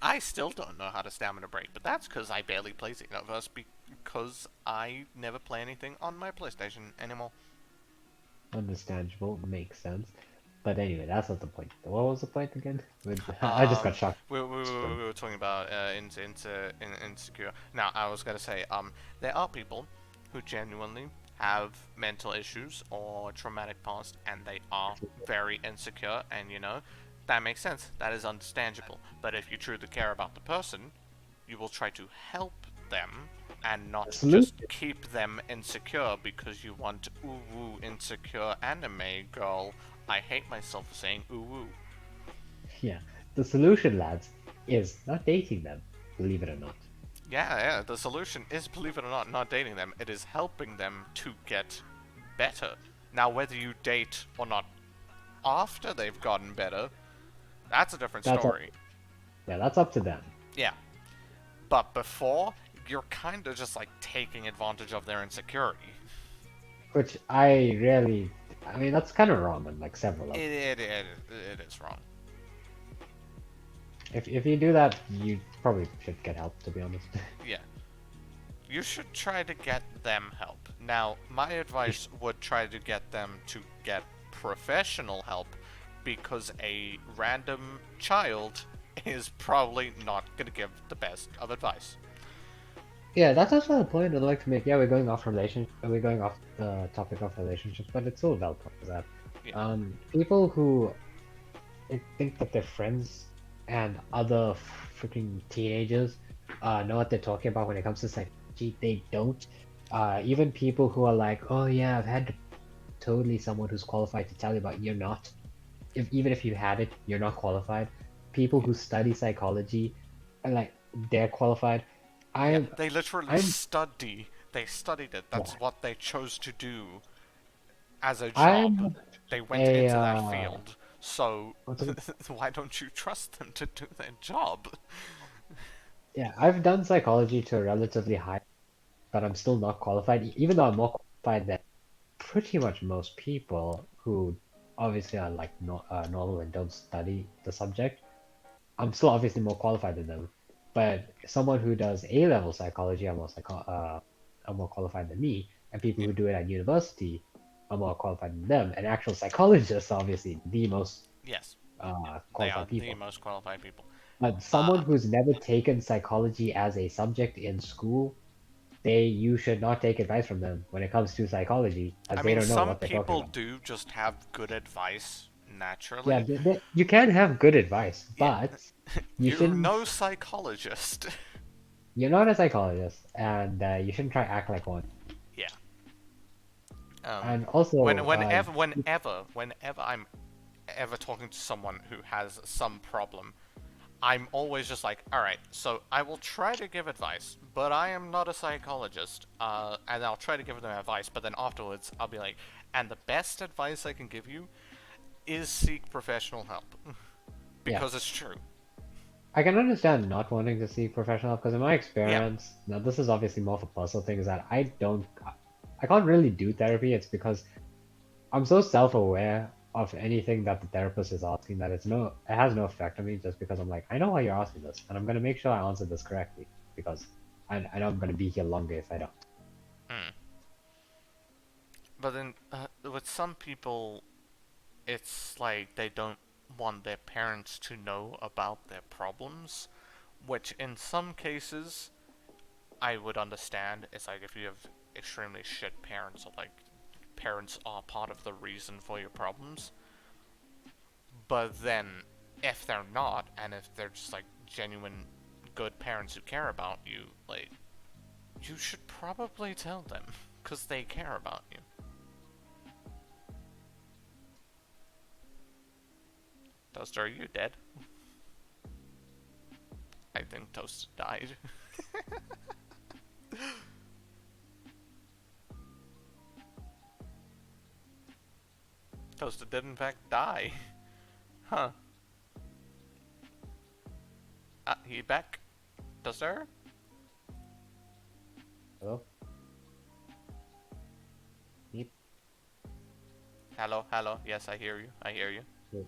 I still don't know how to stamina break, but that's because I barely play Xenoverse because I never play anything on my PlayStation anymore. Understandable, makes sense. But anyway, that's not the point. What was the point again? I just got Um, shocked. we were talking about insecure. Now, I was gonna say, there are people who genuinely have mental issues or traumatic past, and they are very insecure, and that makes sense. That is understandable. But if you truly care about the person, you will try to help them and The not solution, just keep them insecure because you want ooh woo insecure anime girl. I hate myself for saying ooh woo. yeah, the solution, lads, is not dating them, believe it or not. Yeah, the solution is, believe it or not dating them. It is helping them to get better. Now, whether you date or not after they've gotten better, that's a different That's up. story. Yeah, that's up to them. Yeah. But before, you're kind of just like taking advantage of their insecurity. Which I really, I mean, that's kind of wrong on like several levels. It is wrong. If you do that, you probably should get help, to be honest. Yeah. You should try to get them help. Now, my advice would try to get them to get professional help because a random child is probably not going to give the best of advice. Yeah, that's also the point I'd like to make. Yeah, we're going off the topic of relationships, but it's still a valid point is that Yeah. people who think that their friends and other freaking teenagers know what they're talking about when it comes to psychology, they don't. Even people who are like, oh yeah, I've had totally someone who's qualified to tell you about, you're not. Even if you had it, you're not qualified. People Yeah. who study psychology, and like they're qualified. Yeah, I'm they literally I'm study. They studied it. yeah, That's what they chose to do as a job. I'm They went a into that field. So what's it, why don't you trust them to do their job? yeah, I've done psychology to a relatively high, but I'm still not qualified, even though I'm more qualified than pretty much most people who obviously are like no, normal and don't study the subject. I'm still obviously more qualified than them, but someone who does A-level psychology are more qualified than me, and people Yeah. who do it at university are more qualified than them. And actual psychologists are obviously the most Yes. They are qualified the people. most qualified people. But someone Uh, who's never taken psychology as a subject in school, they you should not take advice from them when it comes to psychology, as I they mean, don't know some what they're talking people about. do just have good advice Yeah, naturally. you can have good advice, Yeah, but you you're shouldn't. no psychologist. You're not a psychologist, and you shouldn't try to act like one. Yeah. Um, And also, whenever I'm ever talking to someone who has some problem, I'm always just like, all right, so I will try to give advice, but I am not a psychologist. And I'll try to give them advice, but then afterwards I'll be like, and the best advice I can give you is seek professional help yeah, because it's true. I can understand not wanting to seek professional help because in my Yeah. experience, now this is obviously more of a personal thing, is that I can't really do therapy. It's because I'm so self-aware of anything that the therapist is asking that it has no effect on me just because I'm like, I know why you're asking this, and I'm gonna make sure I answer this correctly because I know I'm gonna be here longer if I don't. Mm. But then with some people, it's like they don't want their parents to know about their problems, which in some cases I would understand. It's like if you have extremely shit parents, or like parents are part of the reason for your problems. But then, if they're not, and if they're just like genuine good parents who care about you, like, you should probably tell them, because they care about you. Toaster, are you dead? I think Toast died. Toaster did in fact die. Huh. He back? Toaster? Hello? Yep. Hello, hello. Yes, I hear you. I hear you. Wait,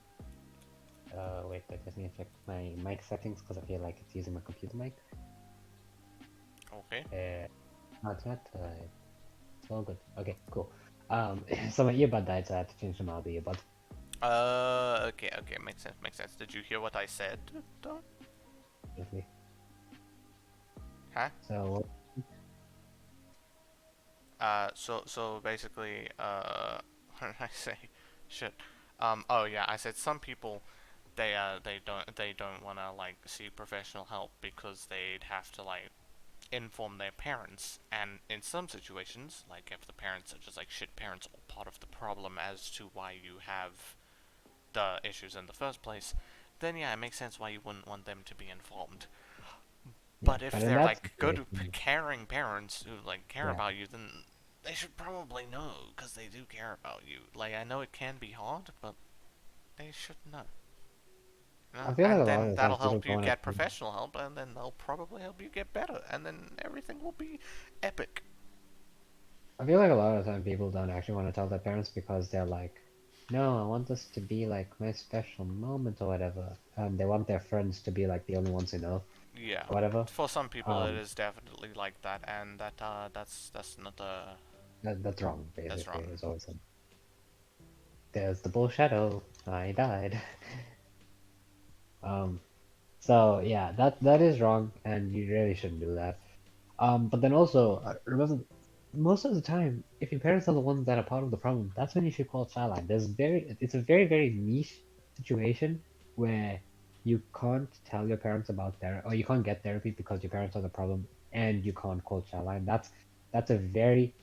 wait, I just need to check my mic settings because I feel like it's using my computer mic. Okay. Not yet. It's all good. Okay, cool. So my earbud died, so I had to change them out of the earbud. Okay, makes sense, makes sense. Did you hear what I said, though? Obviously. Huh? So So basically, what did I say? Shit. Oh yeah, I said some people, they don't want to like seek professional help because they'd have to like inform their parents, and in some situations, like if the parents are just like shit parents or part of the problem as to why you have the issues in the first place, then yeah, it makes sense why you wouldn't want them to be informed. Yeah, But if but in they're that like good, situation, caring parents who like care yeah, about you, then they should probably know because they do care about you. Like I know it can be hard, but they should know. You I know? feel like And a lot then of the that'll times people help you don't get actually. professional help, and then they'll probably help you get better, and then everything will be epic. I feel like a lot of the time people don't actually want to tell their parents because they're like, no, I want this to be like my special moment or whatever, and they want their friends to be like the only ones who know, Yeah, or whatever. for some people it Um, is definitely like that, and that's not that's wrong. that's Basically, wrong. is always said. There's the bull shadow. I died. Um, so yeah, that is wrong, and you really shouldn't do that. But then also remember, most of the time, if your parents are the ones that are part of the problem, that's when you should call childline. It's a very niche situation where you can't tell your parents about therapy, or you can't get therapy because your parents are the problem, and you can't call childline. That's a very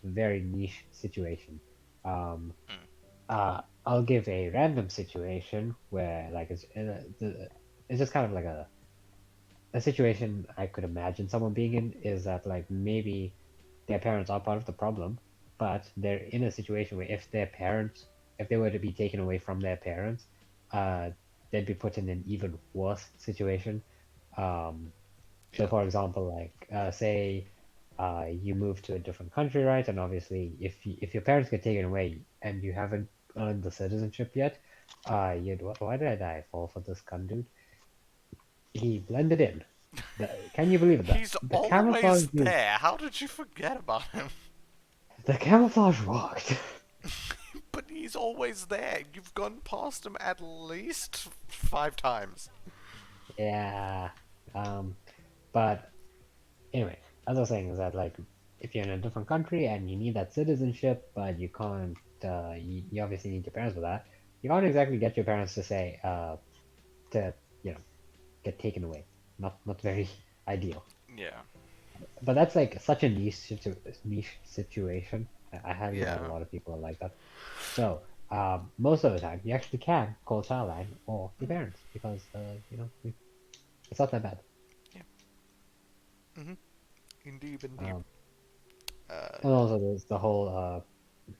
niche situation. Um, Mm, I'll give a random situation where like it's just kind of like a situation I could imagine someone being in is that like maybe their parents are part of the problem, but they're in a situation where if they were to be taken away from their parents, uh, they'd be put in an even worse situation. Um, so yeah, for example, like say you move to a different country, right? And obviously, if your parents get taken away and you haven't earned the citizenship yet, you'd why did I die? Fall for this gun, dude. He blended in. Can you believe it? he's The camouflage always is there. How did you forget about him? the camouflage worked. But he's always there. You've gone past him at least 5 times. Yeah. Um, but anyway, as I was saying, is that like if you're in a different country and you need that citizenship, but you can't, you obviously need your parents for that. You can't exactly get your parents to say, to you know, get taken away. Not very ideal. Yeah, But that's like such a niche situation. I highly doubt a yeah, lot of people are like that. So, most of the time, you actually can call childline or your parents because, it's not that bad. yeah. Mhm. Indeed, indeed. Um, Uh, and also there's the whole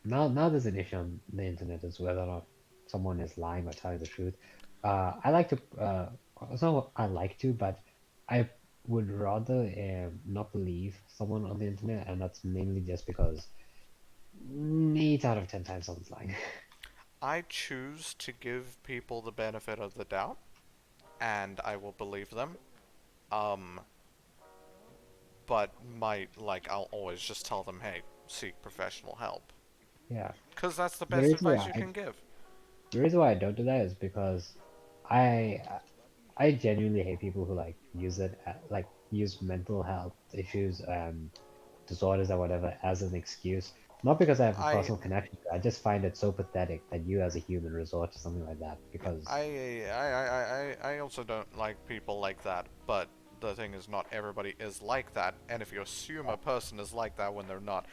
now there's an issue on the internet is whether or not someone is lying or telling the truth. I like to it's not what I like to, but I would rather not believe someone on the internet, and that's mainly just because 8 out of 10 times someone's lying. I choose to give people the benefit of the doubt, and I will believe them. Um, but I'll always just tell them, hey, seek professional help, Yeah. because that's the The best reason advice why you I can give. the reason why I don't do that is because I I genuinely hate people who like use mental health issues and disorders or whatever as an excuse. Not because I have a I personal connection to it, I just find it so pathetic that you as a human resort to something like that because I also don't like people like that, but the thing is, not everybody is like that, and if you assume a person is like that when they're not,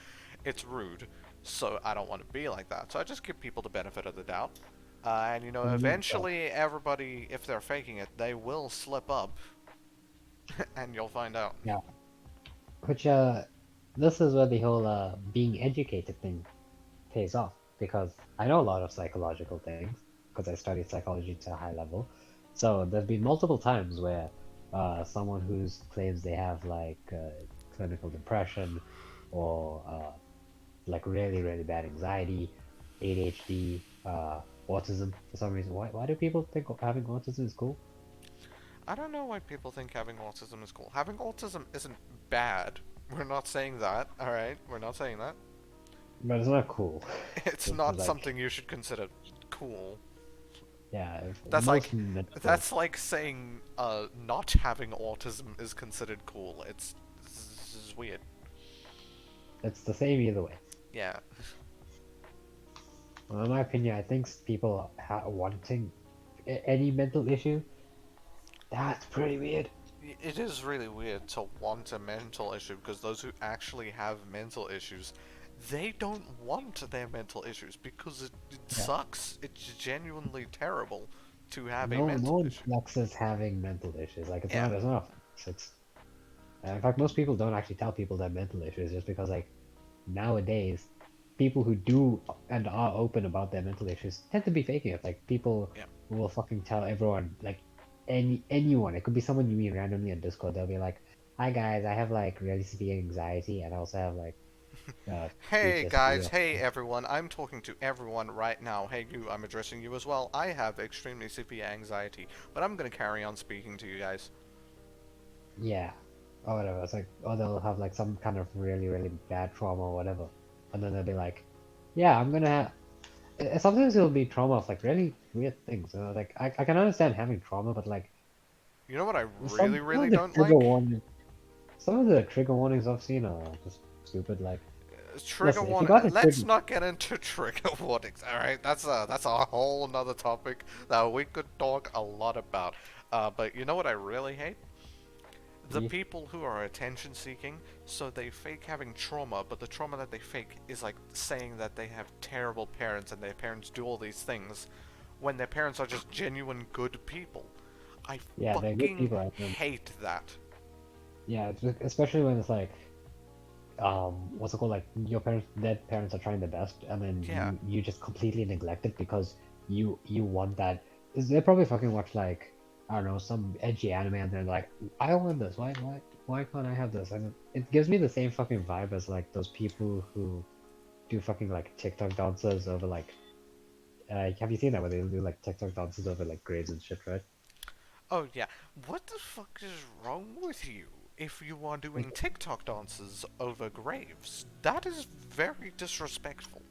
it's rude. So I don't want to be like that. So I just give people the benefit of the doubt. And but eventually everybody, if they're faking it, they will slip up, and you'll find out. yeah, which this is where the whole being educated thing pays off because I know a lot of psychological things because I studied psychology to a high level. So there's been multiple times where someone who claims they have like clinical depression or like really bad anxiety, ADHD, autism for some reason. Why do people think having autism is cool? I don't know why people think having autism is cool. Having autism isn't bad. We're not saying that, alright? We're not saying that. But it's not cool. It's It's not like something you should consider cool. yeah, That's most like mental. that's like saying not having autism is considered cool. This is weird. It's the same either way. Yeah. Well, in my opinion, I think people wanting any mental issue, that's pretty weird. It is really weird to want a mental issue because those who actually have mental issues, they don't want their mental issues because it Yeah. sucks. It's genuinely terrible to have a No mental one issue. flexes having mental issues. Like Yeah. it's not a flex. In fact, most people don't actually tell people their mental issues just because, like, nowadays, people who do and are open about their mental issues tend to be faking it. Like, people Yeah. will fucking tell everyone, like, anyone. It could be someone you meet randomly on Discord. They'll be like, "Hi guys, I have like really severe anxiety, and I also have like Hey PTSD." guys, hey everyone, I'm talking to everyone right now. Hey you, I'm addressing you as well. I have extremely severe anxiety, but I'm gonna carry on speaking to you guys. Yeah, or whatever. It's like, or they'll have like some kind of really, really bad trauma or whatever, and then they'll be like, "Yeah, I'm gonna have." Sometimes it'll be trauma of like really weird things. Like I can understand having trauma, but like You know what I some really, some really of the don't trigger like? warnings, some of the trigger warnings I've seen are just stupid. Like, Trigger listen, if you warning. got a Let's trigger, not get into trigger warnings. All right, that's a whole nother topic that we could talk a lot about. But you know what I really hate? The yeah, people who are attention seeking, so they fake having trauma, but the trauma that they fake is like saying that they have terrible parents and their parents do all these things when their parents are just genuine good people. I yeah, they're good fucking people. And hate that. yeah, especially when it's like what's it called, like your parents, dead parents are trying their best, and then Yeah. you just completely neglect it because you want that. They probably fucking watch like, I don't know, some edgy anime, and they're like, I want this, why can't I have this? And it gives me the same fucking vibe as like those people who do fucking like TikTok dances over like have you seen that where they do like TikTok dances over like graves and shit, right? Oh yeah. What the fuck is wrong with you? If you are doing Like, TikTok dances over graves, that is very disrespectful.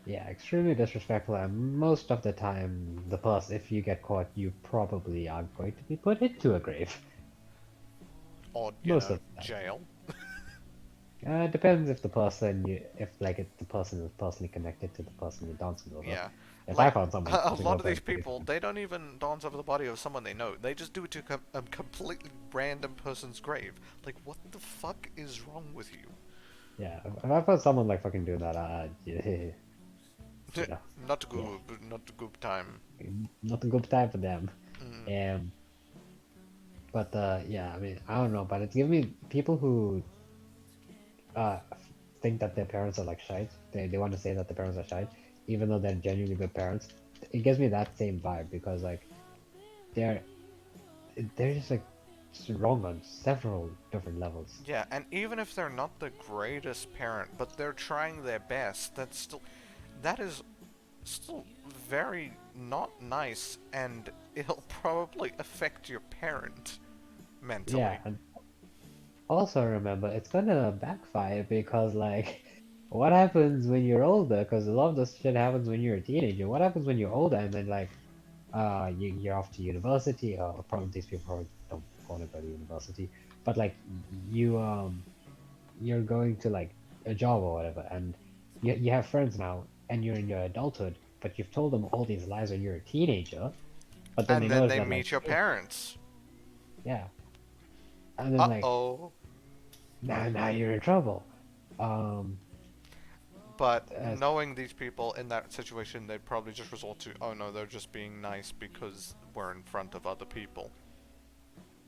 yeah, extremely disrespectful, and most of the time, the person, if you get caught, you probably are going to be put into a grave. Or, Most of the time. jail. It depends if the person if like if the person is personally connected to the person you're dancing over. Yeah. If I Like, found someone, a I think lot I'll of put these in grave. people, they don't even dance over the body of someone they know. They just do it to a completely random person's grave. Like, what the fuck is wrong with you? Yeah, if I found someone like fucking doing that, yeah, you know, Not yeah, good, not good time. not a good time for them. Mm. Um, but yeah, I mean, I don't know, but it's giving me people who think that their parents are like shite. They want to say that their parents are shite, even though they're genuinely good parents. It gives me that same vibe because like they're they're just like wrong on several different levels. Yeah, and even if they're not the greatest parent, but they're trying their best, that is still very not nice, and it'll probably affect your parent Yeah, mentally. and also remember it's gonna backfire because like what happens when you're older? Because a lot of this shit happens when you're a teenager. What happens when you're older and then like you're off to university, or probably these people probably don't want to go to university, but like you're going to like a job or whatever, and you have friends now, and you're in your adulthood, but you've told them all these lies when you're a teenager, but then they And then notice they that like, meet your hey, parents. yeah, and then like Uh-oh. now you're in trouble. Um, But as knowing these people in that situation, they'd probably just resort to, oh no, they're just being nice because we're in front of other people.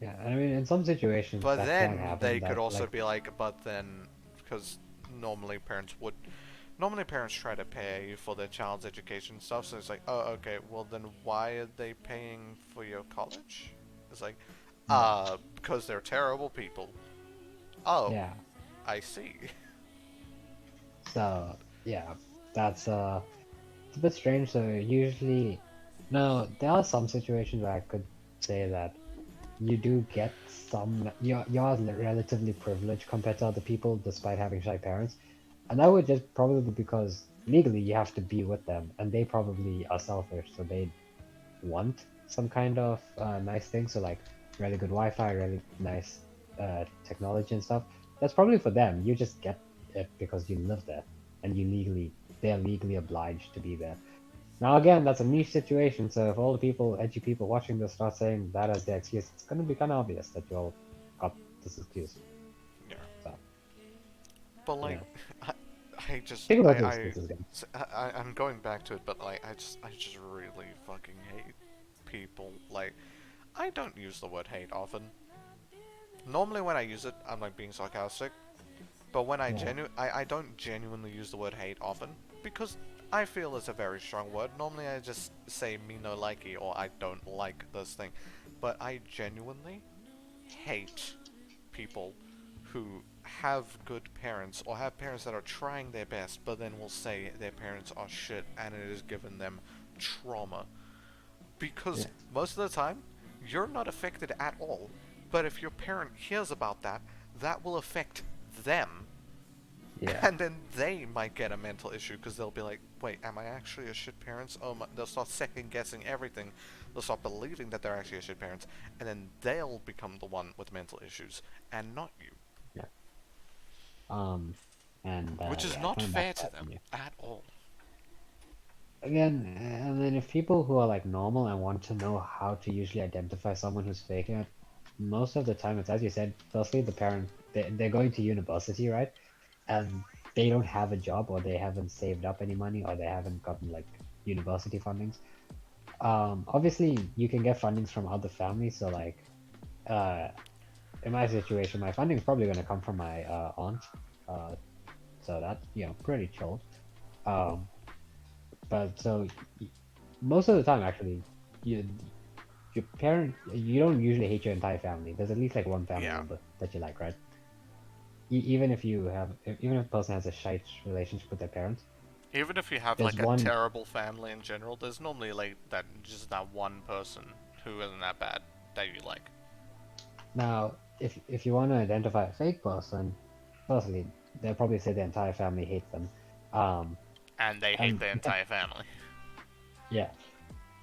yeah, I mean, in some situations But that can then happen. they could That also like, be like, but then, because normally parents would, normally parents try to pay for their child's education stuff, so it's like, oh, okay, well then why are they paying for your college? It's like, yeah, because they're terrible people. Oh, yeah. I see. So yeah, that's it's a bit strange. So usually, no, there are some situations where I could say that you do get some. You're relatively privileged compared to other people, despite having shy parents, and that would just probably be because legally you have to be with them, and they probably are selfish, so they want some kind of nice thing. So like really good Wi-Fi, really nice technology and stuff. That's probably for them. You just get it because you live there, and they're legally obliged to be there. Now again, that's a niche situation. So if all the people, edgy people watching this, start saying that as their excuse, it's going to become obvious that you all got this excuse. Yeah. So But you like, know, I, I just, think about the excuses again. I'm going back to it, but like, I just really fucking hate people. Like, I don't use the word hate often. Normally when I use it, I'm like being sarcastic, but when Yeah, I don't genuinely use the word hate often because I feel it's a very strong word. Normally I just say me no likey or I don't like this thing, but I genuinely hate people who have good parents or have parents that are trying their best but then will say their parents are shit and it has given them trauma. Because yeah, most of the time, you're not affected at all. But if your parent hears about that, that will affect them. yeah, And then they might get a mental issue because they'll be like, wait, am I actually a shit parent? Oh my, they'll start second guessing everything. They'll start believing that they're actually a shit parent. And then they'll become the one with mental issues and not you. yeah. Um, and Which is yeah, not kind of fair to backfires them on you. at all. Again, and then if people who are like normal and want to know how to usually identify someone who's faking it, most of the time it's as you said, firstly the parent they're going to university, right? And they don't have a job or they haven't saved up any money or they haven't gotten like university fundings. Obviously you can get fundings from other families, so like uh in my situation my funding is probably gonna come from my aunt. Uh so that's pretty chilled. Um but so y- most of the time actually you your parent you don't usually hate your entire family. There's at least like one family Yeah. member that you like, right? Even if you have even if a person has a shite relationship with their parents, Even if you have there's like a one. terrible family in general, there's normally like that just that one person who isn't that bad that you like. Now, if you want to identify a fake person, firstly, they'll probably say the entire family hates them. Um, And they hate and the entire family. yeah,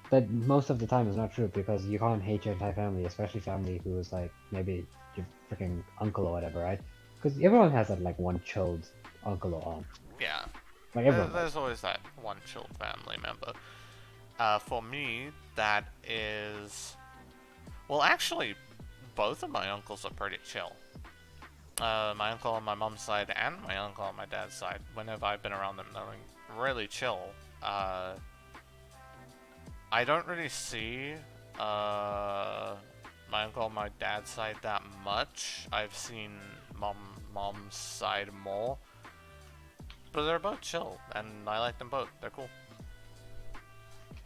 but most of the time it's not true because you can't hate your entire family, especially family who is like maybe your freaking uncle or whatever, right? Because everyone has that like one chilled uncle or aunt. Yeah. Like everyone does. There's always that one chill family member. For me, that is. Well, actually, both of my uncles are pretty chill. My uncle on my mom's side and my uncle on my dad's side, whenever I've been around them, they're like really chill. Uh, I don't really see uh, my uncle on my dad's side that much. I've seen mom's side more, but they're both chill, and I like them both. They're cool.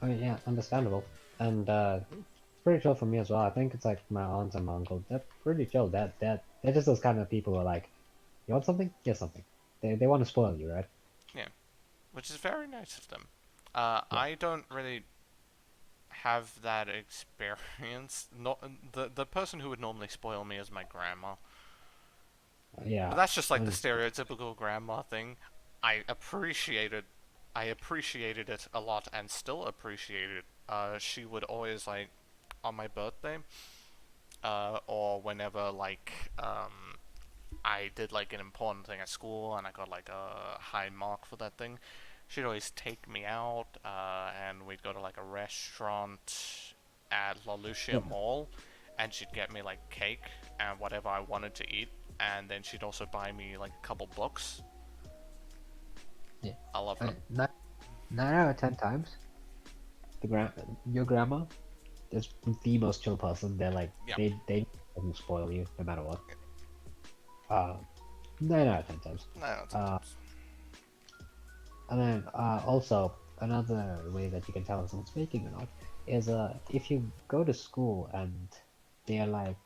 I mean, yeah, understandable. And it's pretty chill for me as well. I think it's like my aunts and my uncle. They're pretty chill. They're just those kind of people who are like, you want something? Here's something. They want to spoil you, right? Yeah, which is very nice of them. Yeah. I don't really have that experience. Not the person who would normally spoil me is my grandma. But Yeah. that's just like the And stereotypical grandma thing. I appreciated I appreciated it a lot and still appreciate it. She would always like on my birthday, or whenever I did like an important thing at school and I got like a high mark for that thing. She'd always take me out, and we'd go to like a restaurant at La Lucia yeah, Mall, and she'd get me like cake and whatever I wanted to eat, and then she'd also buy me like a couple books. yeah. I love her. Nine out of 10 times, the grand your grandma is the most chill person. They're like Yeah, they don't spoil you no matter what. Uh, 9 out of 10 times. 9 out of 10 Uh, times. and then also another way that you can tell if someone's faking or not is if you go to school and they're like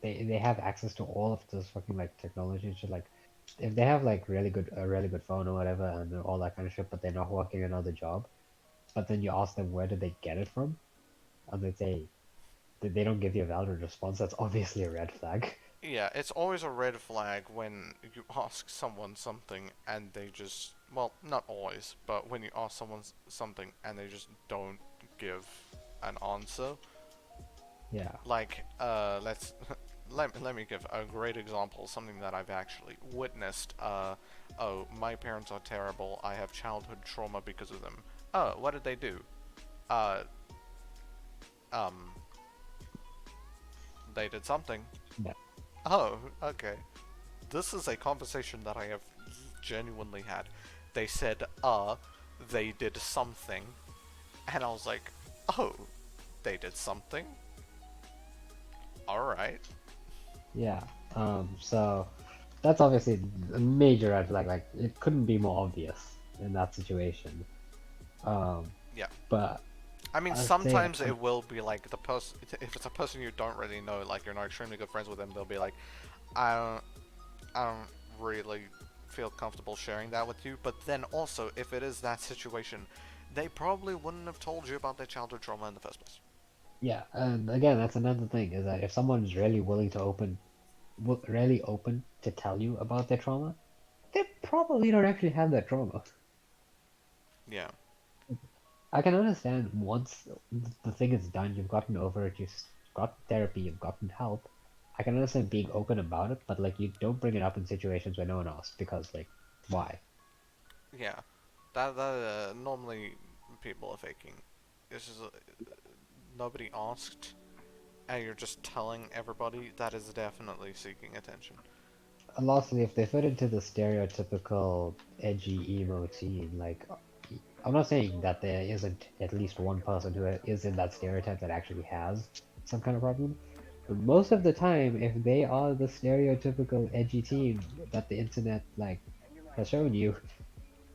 they have access to all of this fucking like technology and shit. Like if they have like really good phone or whatever and all that kind of shit, but they're not working another job. But then you ask them where did they get it from, and they say they don't give you a valid response. That's obviously a red flag. Yeah, it's always a red flag when you ask someone something and they just, well, not always, but when you ask someone something and they just don't give an answer. Yeah, Like, let's let me give a great example, something that I've actually witnessed. Oh, my parents are terrible. I have childhood trauma because of them. Oh, what did they do? Uh, um, they did something. yeah, Oh, okay. This is a conversation that I have genuinely had. They said, they did something. And I was like, oh, they did something? Alright. Yeah. So that's obviously a major red flag. Like it couldn't be more obvious in that situation. Um, Yeah. but I mean, I'd say sometimes it will be like the person. If it's a person you don't really know, like you're not extremely good friends with them, they'll be like, I don't, I don't really feel comfortable sharing that with you. But then also, if it is that situation, they probably wouldn't have told you about their childhood trauma in the first place. yeah, and again, that's another thing is that if someone's really willing to really open to tell you about their trauma, they probably don't actually have that trauma. Yeah. I can understand once the thing is done, you've gotten over it, you've got therapy, you've gotten help. I can understand being open about it, but like you don't bring it up in situations where no one asks because like why? Yeah. That normally people are faking. This is nobody asked, and you're just telling everybody. That is definitely seeking attention. And lastly, if they fit into the stereotypical edgy emo teen, like I'm not saying that there isn't at least one person who is in that stereotype that actually has some kind of problem. But most of the time, if they are the stereotypical edgy teen that the internet like has shown you,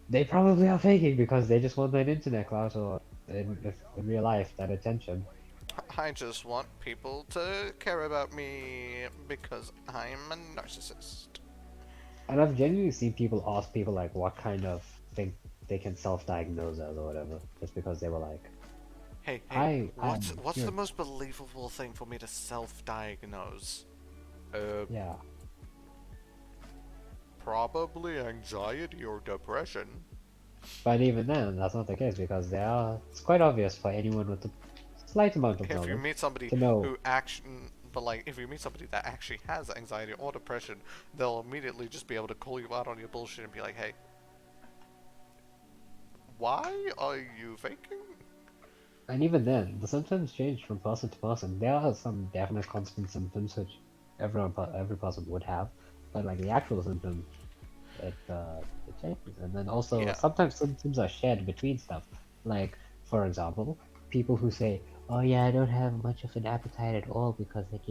they probably are faking because they just want that internet clout or in real life that attention. I just want people to care about me because I'm a narcissist. And I've genuinely seen people ask people like what kind of thing they can self-diagnose as or whatever, just because they were like, Hey, hey, I'm what's the here. most believable thing for me to self-diagnose? Uh, Yeah. Probably anxiety or depression. But even then, that's not the case because it's quite obvious for anyone with a slight amount of If you knowledge meet somebody to know. who action, but like if you meet somebody that actually has anxiety or depression, they'll immediately just be able to call you out on your bullshit and be like, "Hey, why are you faking?" And even then, the symptoms change from person to person. There are some definite constant symptoms which every person would have, but like the actual symptoms, it changes. And then also Yeah. sometimes symptoms are shared between stuff. Like for example, people who say, "Oh yeah, I don't have much of an appetite at all because like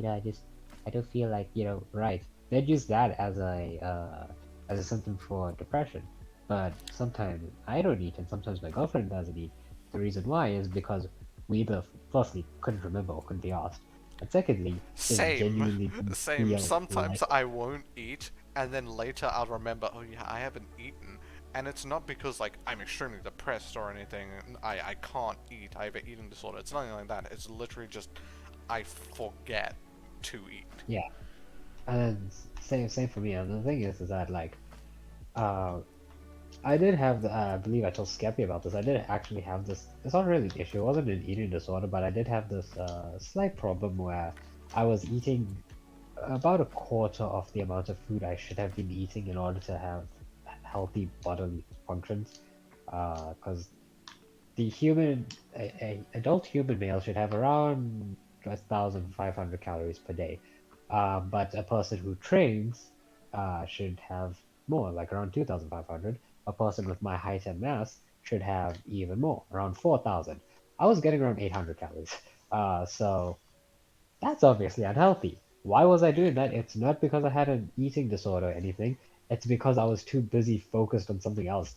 I don't feel like right." They'd use that as a symptom for depression. But sometimes I don't eat, and sometimes my girlfriend doesn't eat. The reason why is because we either firstly couldn't remember or couldn't be asked, and secondly just Same, genuinely didn't same. feel Sometimes like it. I won't eat, and then later I'll remember, oh yeah, I haven't eaten. And it's not because like I'm extremely depressed or anything. I can't eat. I have an eating disorder. It's nothing like that. It's literally just I forget to eat. Yeah. And same for me. And the thing is that like uh I did have I believe I told Skeppy about this. I did actually have this. It's not really an issue. It wasn't an eating disorder, but I did have this slight problem where I was eating about a quarter of the amount of food I should have been eating in order to have healthy bodily functions. Because a adult human male should have around 1,500 calories per day. But a person who trains should have more, like around 2,500. A person with my height and mass should have even more, around 4,000. I was getting around 800 calories. So that's obviously unhealthy. Why was I doing that? It's not because I had an eating disorder or anything. It's because I was too busy focused on something else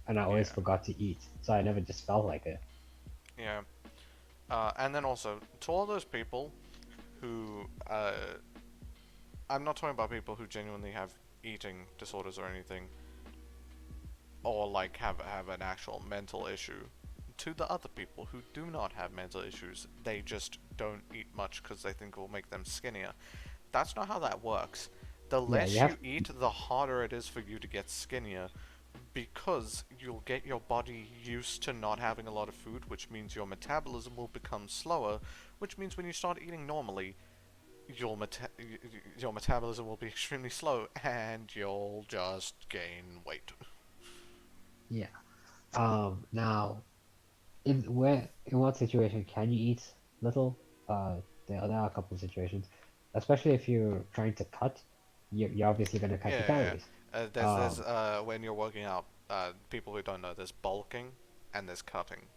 and I always Yeah, forgot to eat. So I never just felt like it. yeah. And then also to all those people who I'm not talking about people who genuinely have eating disorders or anything, or like have an actual mental issue. To the other people who do not have mental issues, they just don't eat much because they think it will make them skinnier. That's not how that works. The Yeah, you less you have. eat, the harder it is for you to get skinnier because you'll get your body used to not having a lot of food, which means your metabolism will become slower, which means when you start eating normally, your your metabolism will be extremely slow and you'll just gain weight. Yeah. Now, in what situation can you eat little? There are a couple of situations, especially if you're trying to cut. You're obviously going to cut your Yeah, yeah, calories. yeah. There's Um, when you're working out, people who don't know, there's bulking and there's cutting.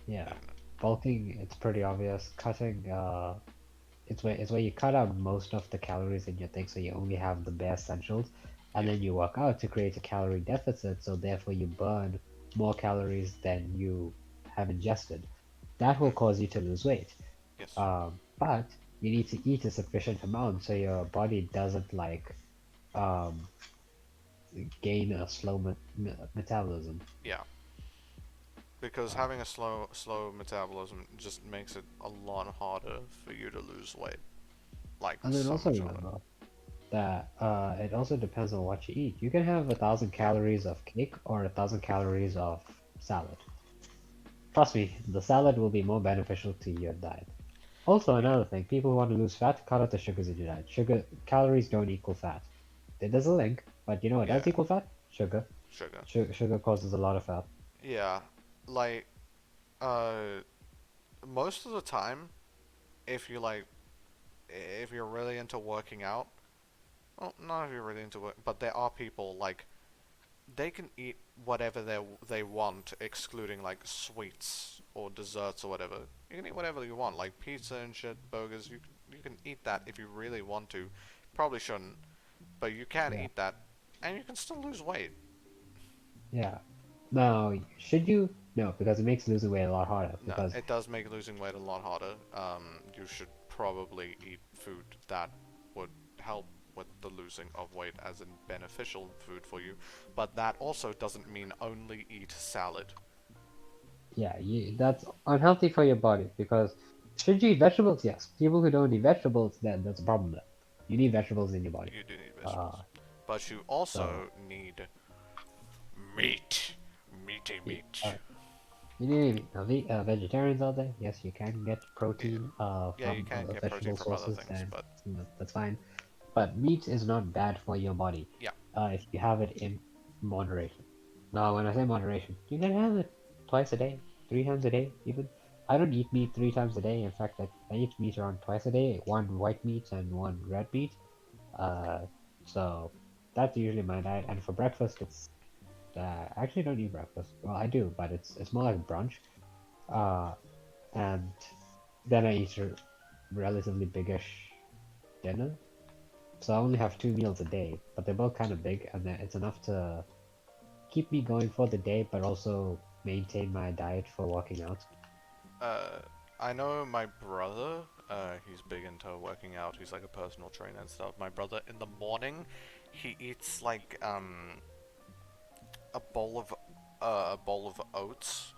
yeah. And Bulking, it's pretty obvious. Cutting, it's where you cut out most of the calories in your thing, so you only have the bare essentials, and Yeah. then you work out to create a calorie deficit, so therefore you burn more calories than you have ingested. That will Hmm. cause you to lose weight. Yes. But you need to eat a sufficient amount so your body doesn't like um gain a slow metabolism. Yeah. Because Uh, having a slow metabolism just makes it a lot harder for you to lose weight. Like and then so also much harder. remember that it also depends on what you eat. You can have 1,000 calories of cake or 1,000 calories of salad. Trust me, the salad will be more beneficial to your diet. Also, Yeah. another thing, people who want to lose fat, cut out the sugars in your diet. Sugar calories don't equal fat. There's a link, but you know what does Yeah. equal fat? Sugar. Sugar. Sugar causes a lot of fat. Yeah. Like uh most of the time if you like if you're really into working out, well, not if you're really into work, but there are people like they can eat whatever they want, excluding like sweets or desserts or whatever. You can eat whatever you want, like pizza and shit, burgers. You can eat that if you really want to. Probably shouldn't, but you can Yeah, eat that, and you can still lose weight. yeah. Now, should you? No, because it makes losing weight a lot harder. No, Because it does make losing weight a lot harder. You should probably eat food that would help with the losing of weight as in beneficial food for you, but that also doesn't mean only eat salad. yeah, that's unhealthy for your body. Because should you eat vegetables? Yes. People who don't eat vegetables, then that's a problem. There. You need vegetables in your body. You do need Uh, vegetables, but you so also need meat, meaty yeah, meat. you need meat. Now, vegetarians out there, yes, you can get Yeah, protein yeah, you from can get protein vegetable from other sources, things, and but that's fine. But meat is not bad for your body yeah, if you have it in moderation. Now, when I say moderation, you can have it twice a day, 3 times a day, even. I don't eat meat 3 times a day. In fact, I eat meat around twice a day, one white meat and one red meat. Uh, so that's usually my diet. And for breakfast, it's I actually don't eat breakfast. Well, I do, but it's more like brunch. Uh, and then I eat a relatively biggish dinner. So I only have 2 meals a day, but they're both kind of big, and it's enough to keep me going for the day, but also maintain my diet for working out. uh, I know my brother. He's big into working out. He's like a personal trainer and stuff. My brother in the morning, he eats like a bowl of oats.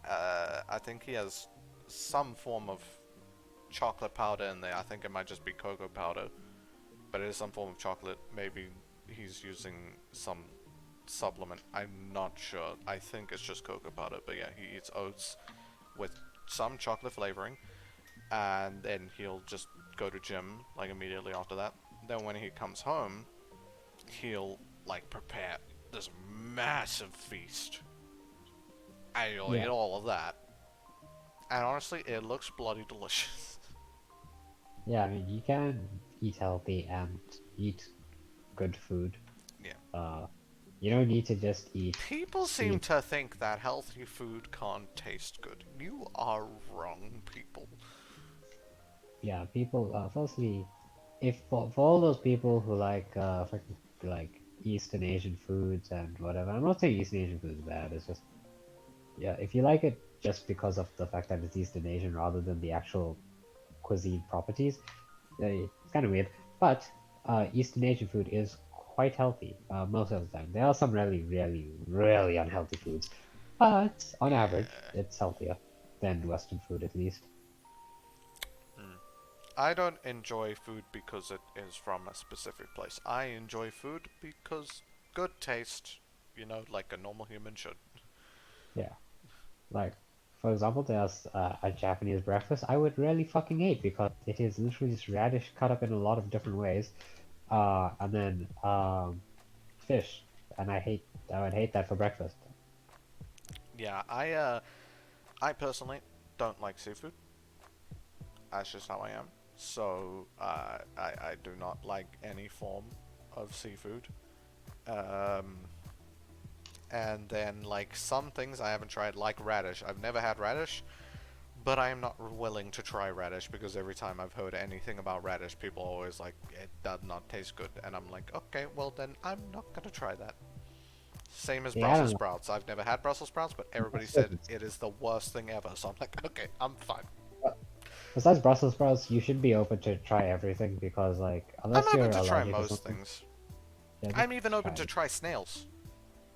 I think he has some form of chocolate powder in there. I think it might just be cocoa powder, but it is some form of chocolate. Maybe he's using some supplement. I'm not sure. I think it's just cocoa powder, but yeah, he eats oats with some chocolate flavoring, and then he'll just go to gym like immediately after that. Then when he comes home, he'll like prepare this massive feast, and you'll eat Yeah, all of that. And honestly, it looks bloody delicious. yeah. I mean, you can eat healthy and eat good food. Yeah. Uh, you don't need to just eat People seem sweet. to think that healthy food can't taste good. You are wrong, people. Yeah, people. Firstly, if for all those people who like Eastern Asian foods and whatever, I'm not saying Eastern Asian food is bad. It's just yeah, if you like it just because of the fact that it's Eastern Asian rather than the actual cuisine properties, it's kind of weird. But Eastern Asian food is quite healthy most of the time. There are some really, really, really unhealthy foods, but on average, Yeah. it's healthier than Western food at least. Mm. I don't enjoy food because it is from a specific place. I enjoy food because good taste, like a normal human should. Yeah, like for example, there's a Japanese breakfast I would really fucking hate because it is literally just radish cut up in a lot of different ways, and then fish, and I would hate that for breakfast. Yeah, I personally don't like seafood. That's just how I am. So I do not like any form of seafood. Um, and then like some things I haven't tried, like radish. I've never had radish, But I am not willing to try radish because every time I've heard anything about radish, people are always like, it does not taste good. And I'm like, okay, well then I'm not gonna try that. Same as Yeah, I Brussels don't know. sprouts. I've never had Brussels sprouts, but everybody That's said good. it is the worst thing ever. So I'm like, okay, I'm fine. Besides Brussels sprouts, you should be open to try everything because, like, I'm unless open you're to try allergic or most something, things. yeah, I'm even just open try to it. try snails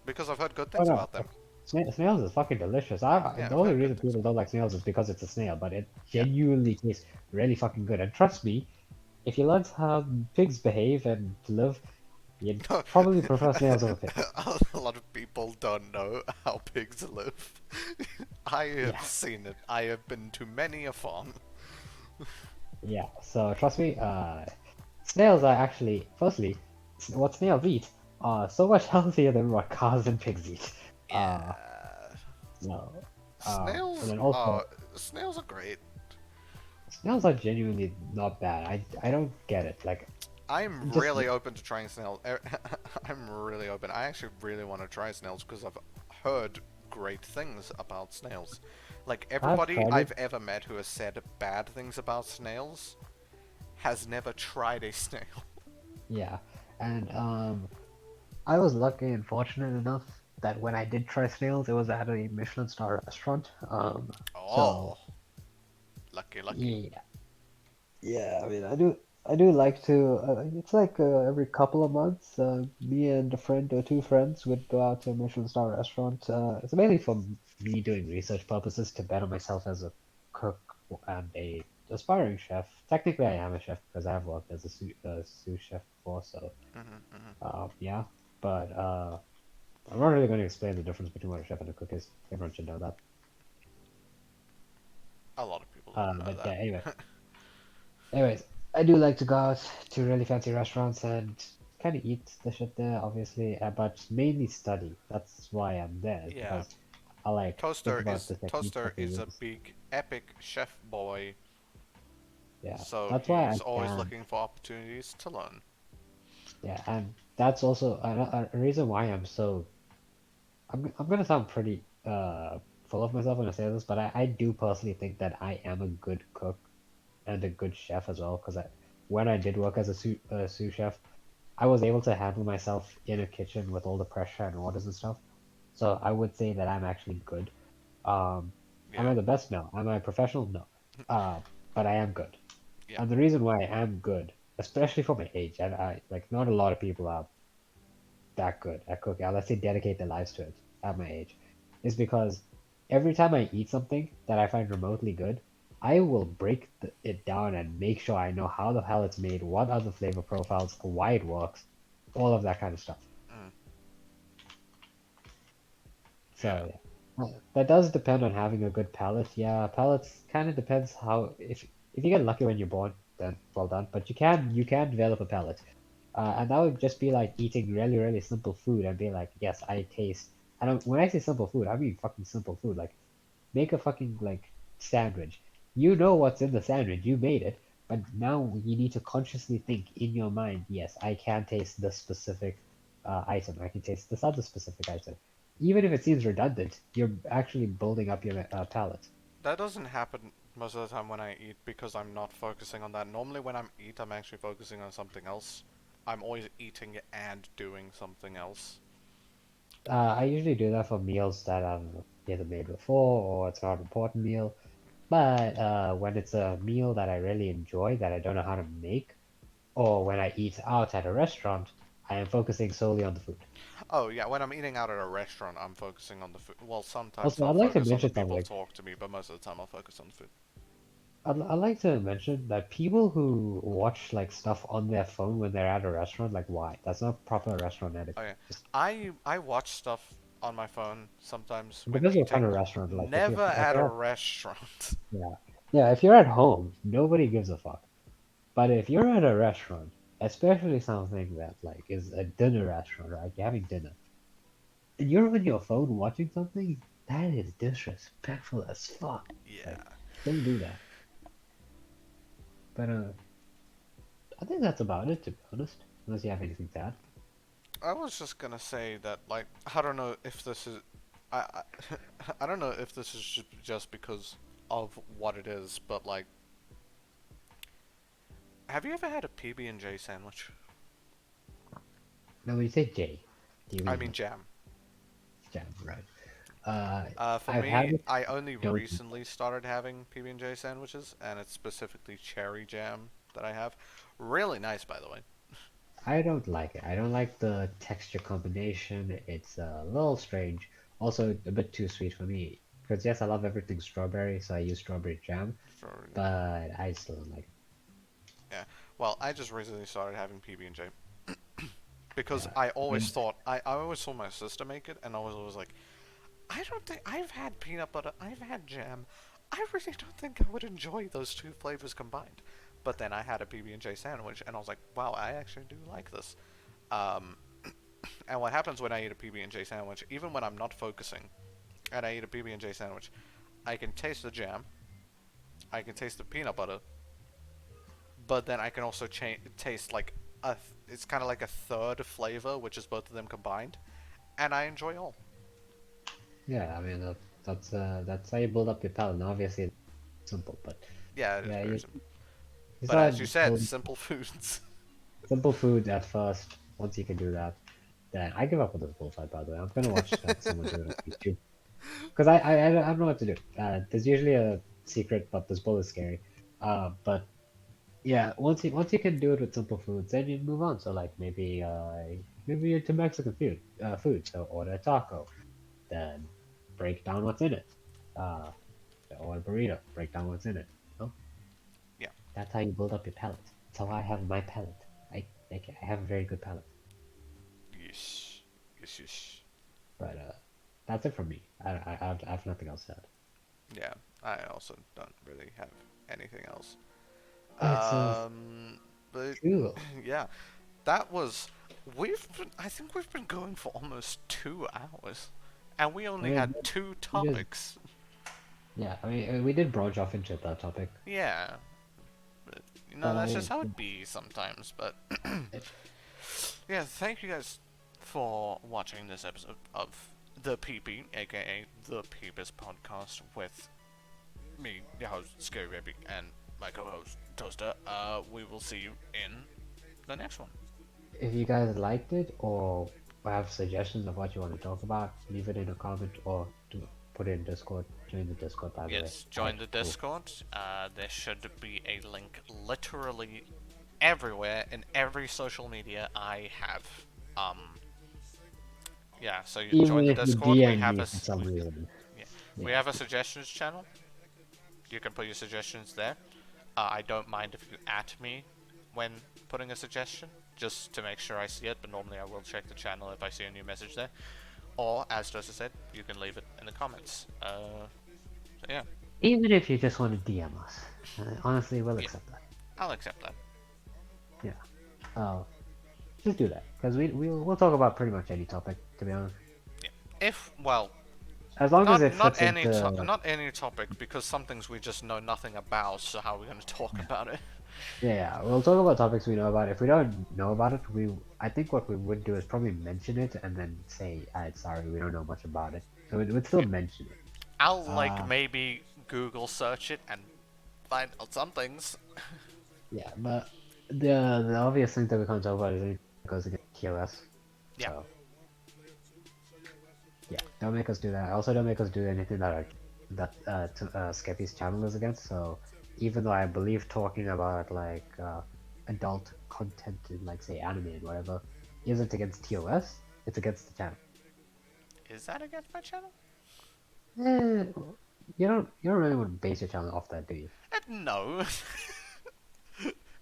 because I've heard good Oh things no, about them. snails is fucking delicious. Yeah, The I've only heard good reason things people about don't like snails is because it's a snail, but it them. genuinely tastes really fucking good. And trust me, if you learn how pigs behave and live, you'd Yeah. probably prefer snails over pigs. A lot of people don't know how pigs live. I have Yeah, seen it. I have been to many a farm. yeah. So trust me, snails are actually, firstly, what snails eat are so much healthier than what cows and pigs eat. Uh, Yeah. no. And Snails then are also, snails are great. snails are genuinely not bad. I don't get it. Like, I'm just really open to trying snails. I'm really open. I actually really want to try snails because I've heard great things about snails. Like I've everybody tried it. I've ever met who has said bad things about snails has never tried a snail. Yeah, and I was lucky and fortunate enough that when I did try snails, it was at a Michelin star restaurant. So Oh, lucky, lucky. yeah, yeah. I mean, I do like to. It's like every couple of months, me and a friend or two friends would go out to a Michelin star restaurant. It's mainly for me doing research purposes to better myself as a cook and a aspiring chef. Technically, I am a chef because I have worked as a sous chef before, so. Hmm. Yeah, but I'm not really going to explain the difference between what a chef and a cook is. Everyone should know that. A lot of people don't know But yeah, that. anyways, I do like to go out to really fancy restaurants and kind of eat the shit there, obviously, but mainly study. That's why I'm there, is Yeah, because I like think Toaster about is the techniques Toaster that they is a use. big epic chef boy, Yeah, so that's why I he's always can. looking for opportunities to learn. Yeah, and that's also a reason why I'm so. I'm gonna sound pretty full of myself when I say this, but I do personally think that I am a good cook and a good chef as well. Because when I did work as a sous chef, I was able to handle myself in a kitchen with all the pressure and orders and stuff. So I would say that I'm actually good. Am Yeah, I the best? No. Am I a professional? No. Uh, but I am good. yeah. And the reason why I am good, especially for my age, and I like not a lot of people are that good at cooking, let's say dedicate their lives to it at my age, is because every time I eat something that I find remotely good, I will break it down and make sure I know how the hell it's made, what are the flavor profiles, why it works, all of that kind of stuff. Mm, yeah. So yeah, that does depend on having a good palate. Yeah, palates kind of depends how if you get lucky when you're born, then well done. But you can develop a palate. And that would just be like eating really, really simple food and be like, yes, I taste. I don't. When I say simple food, I mean fucking simple food. Like, make a fucking like sandwich. You know what's in the sandwich. You made it, but now you need to consciously think in your mind. Yes, I can taste this specific item. I can taste this other specific item. Even if it seems redundant, you're actually building up your palate. That doesn't happen most of the time when I eat because I'm not focusing on that. Normally when I'm eat, I'm actually focusing on something else. I'm always eating and doing something else. I usually do that for meals that I've either made before or it's not an important meal. But when it's a meal that I really enjoy that I don't know how to make, or when I eat out at a restaurant, I am focusing solely on the food. Oh yeah, when I'm eating out at a restaurant, I'm focusing on the food. Well, sometimes Also, I'll I'd like to focus on the mention people something. talk to me, but most of the time I'll focus on the food. I'd like to mention that people who watch like stuff on their phone when they're at a restaurant, like why? That's not proper restaurant etiquette. Okay, Just I watch stuff on my phone sometimes it when depends what kind eating. of restaurant. Like Never if at a you're restaurant. yeah, yeah, if you're at home, nobody gives a fuck. But if you're at a restaurant, especially something that like is a dinner restaurant, right? You're having dinner, and you're on your phone watching something, that is disrespectful as fuck. Yeah. Like, don't do that. But I think that's about it, to be honest. Unless you have anything to add. I was just gonna say that, I don't know if this is, I don't know if this is just because. of what it is, but like, have you ever had a PB&J sandwich? No, when you say J, do you I mean mean like jam. jam, right? Uh, For I've had me, it. I only Don't. recently started having PB&J sandwiches, and it's specifically cherry jam that I have. Really nice, by the way. I don't like it. I don't like the texture combination. It's a little strange. Also, a bit too sweet for me. Because yes, I love everything strawberry, so I use strawberry jam, For but I still don't like it. yeah. Well, I just recently started having PB&J because Yeah, I I always mean, thought I always saw my sister make it, and I was always like, I don't think I've had peanut butter, I've had jam. I really don't think I would enjoy those two flavors combined. But then I had a PB&J sandwich, and I was like, wow, I actually do like this. Um, and what happens when I eat a PB&J sandwich, even when I'm not focusing, and I eat a PB&J sandwich, I can taste the jam, I can taste the peanut butter, but then I can also taste like it's kind of like a third flavor, which is both of them combined, and I enjoy all. yeah, I mean that's how you build up your palate. Now, obviously, it's simple, but Yeah, it is yeah, very simple. you But as start you said, building simple foods. simple food at first. Once you can do that, then I give up on this bullfight. By the way, I'm gonna watch someone do it on YouTube because I don't know what to do. There's usually a secret, but this bull is scary. But yeah, once you can do it with simple foods, then you move on. So like maybe you're into Mexican food. So order a taco, then break down what's in it. Uh, or a burrito, break down what's in it. No, Yeah. that's how you build up your palate. That's how I have my palate. I have a very good palate. Yes. Yes. Yes. But that's it from me. I have nothing else to add. Yeah. I also don't really have anything else. Alright, so But cool. yeah, that was. I think we've been going for almost 2 hours, and we I only mean, had two we just topics. yeah. I mean, we did branch off into that topic, Yeah, but but I that's just mean, how it be sometimes. But yeah, thank you guys for watching this episode of the PP, aka the Peebis podcast, with me, your host Scary Baby, and my co-host Toaster. We will see you in the next one. if you guys liked it or have suggestions of what you want to talk about, leave it in a comment or put it in Discord. Join the Discord, by the way. Yes, join Alright, the cool. Discord. There should be a link literally everywhere in every social media I have. Um, yeah, so you join Even the if you Discord. DM me for some reason, Yeah, we yeah. have a suggestions channel. You can put your suggestions there. I don't mind if you at me when putting a suggestion, just to make sure I see it. But normally I will check the channel if I see a new message there. Or, as Joseph said, you can leave it in the comments. So yeah, Even if you just want to DM us, honestly, we'll yeah, accept that. I'll accept that. Yeah. Just do that because we'll talk about pretty much any topic, to be honest, Yeah, if well, as long as not it fits into. not any topic, because some things we just know nothing about. So how are we going to talk Yeah. about it? Yeah, we'll talk about topics we know about. If we don't know about it, I think what we would do is probably mention it and then say, sorry, we don't know much about it." So we'd still Yeah, mention it. I'll like Uh, maybe Google search it and find out some things. yeah, but the obvious thing that we can't talk about is anything that goes against TOS. Yeah, So yeah, don't make us do that. Also, don't make us do anything Skeppy's channel is against. So even though I believe talking about like adult content in like say anime and whatever isn't against TOS, it's against the channel. is that against my channel? Eh, you don't really want to base your channel off that, do you? No.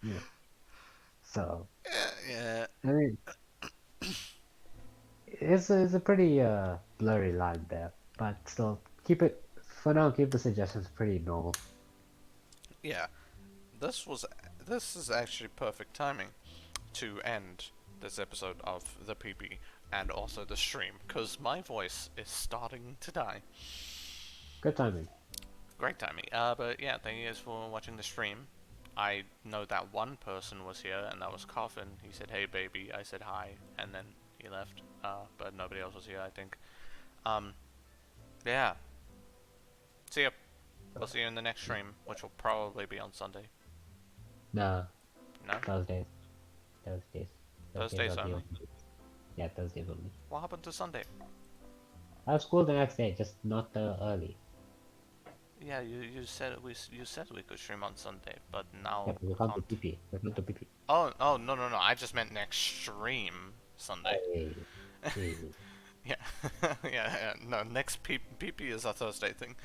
Yeah. So Yeah, I mean, it's a pretty blurry line there, but still keep it for now. Keep the suggestions pretty normal. yeah. This was this is actually perfect timing to end this episode of the PP and also the stream, because my voice is starting to die. Good timing. Great timing. But yeah, thank you guys for watching the stream. I know that one person was here, and that was Coffin. He said, "Hey, baby." I said hi, and then he left. But nobody else was here, I think. Um, yeah. See ya. We'll see you in the next stream, which will probably be on Sunday. No, No? Thursdays. Thursdays. Thursdays Thursdays are the only. only. Yeah, Thursdays only. What happened to Sunday? I have school the next day, just not early. Yeah, you said you said we could stream on Sunday, but Yeah, now but we we can't do can't. PP. We can't do PP. Oh no. I just meant next stream Sunday. Hey, hey. Yeah, yeah. No, next PP is a Thursday thing.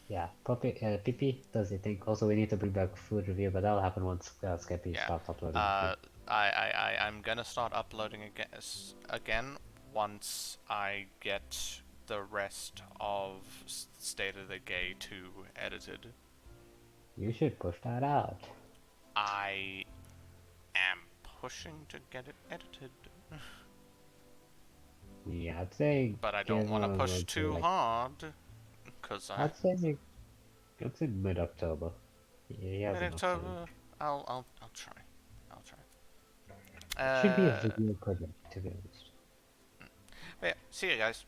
Yeah, PP does the thing. Also, we need to bring back food review, but that'll happen once Skeppy Yeah. starts uploading the food. Uh, I'm gonna start uploading again once I get the rest of State of the Decay 2 edited. You should push that out. I am pushing to get it edited, Yeah, I'd say but I don't give want to him push until too like hard, cause I'd say mid-October. He has enough time. mid-October. I'll try. I'll try. Should be a video project, to be honest. But yeah, see you guys.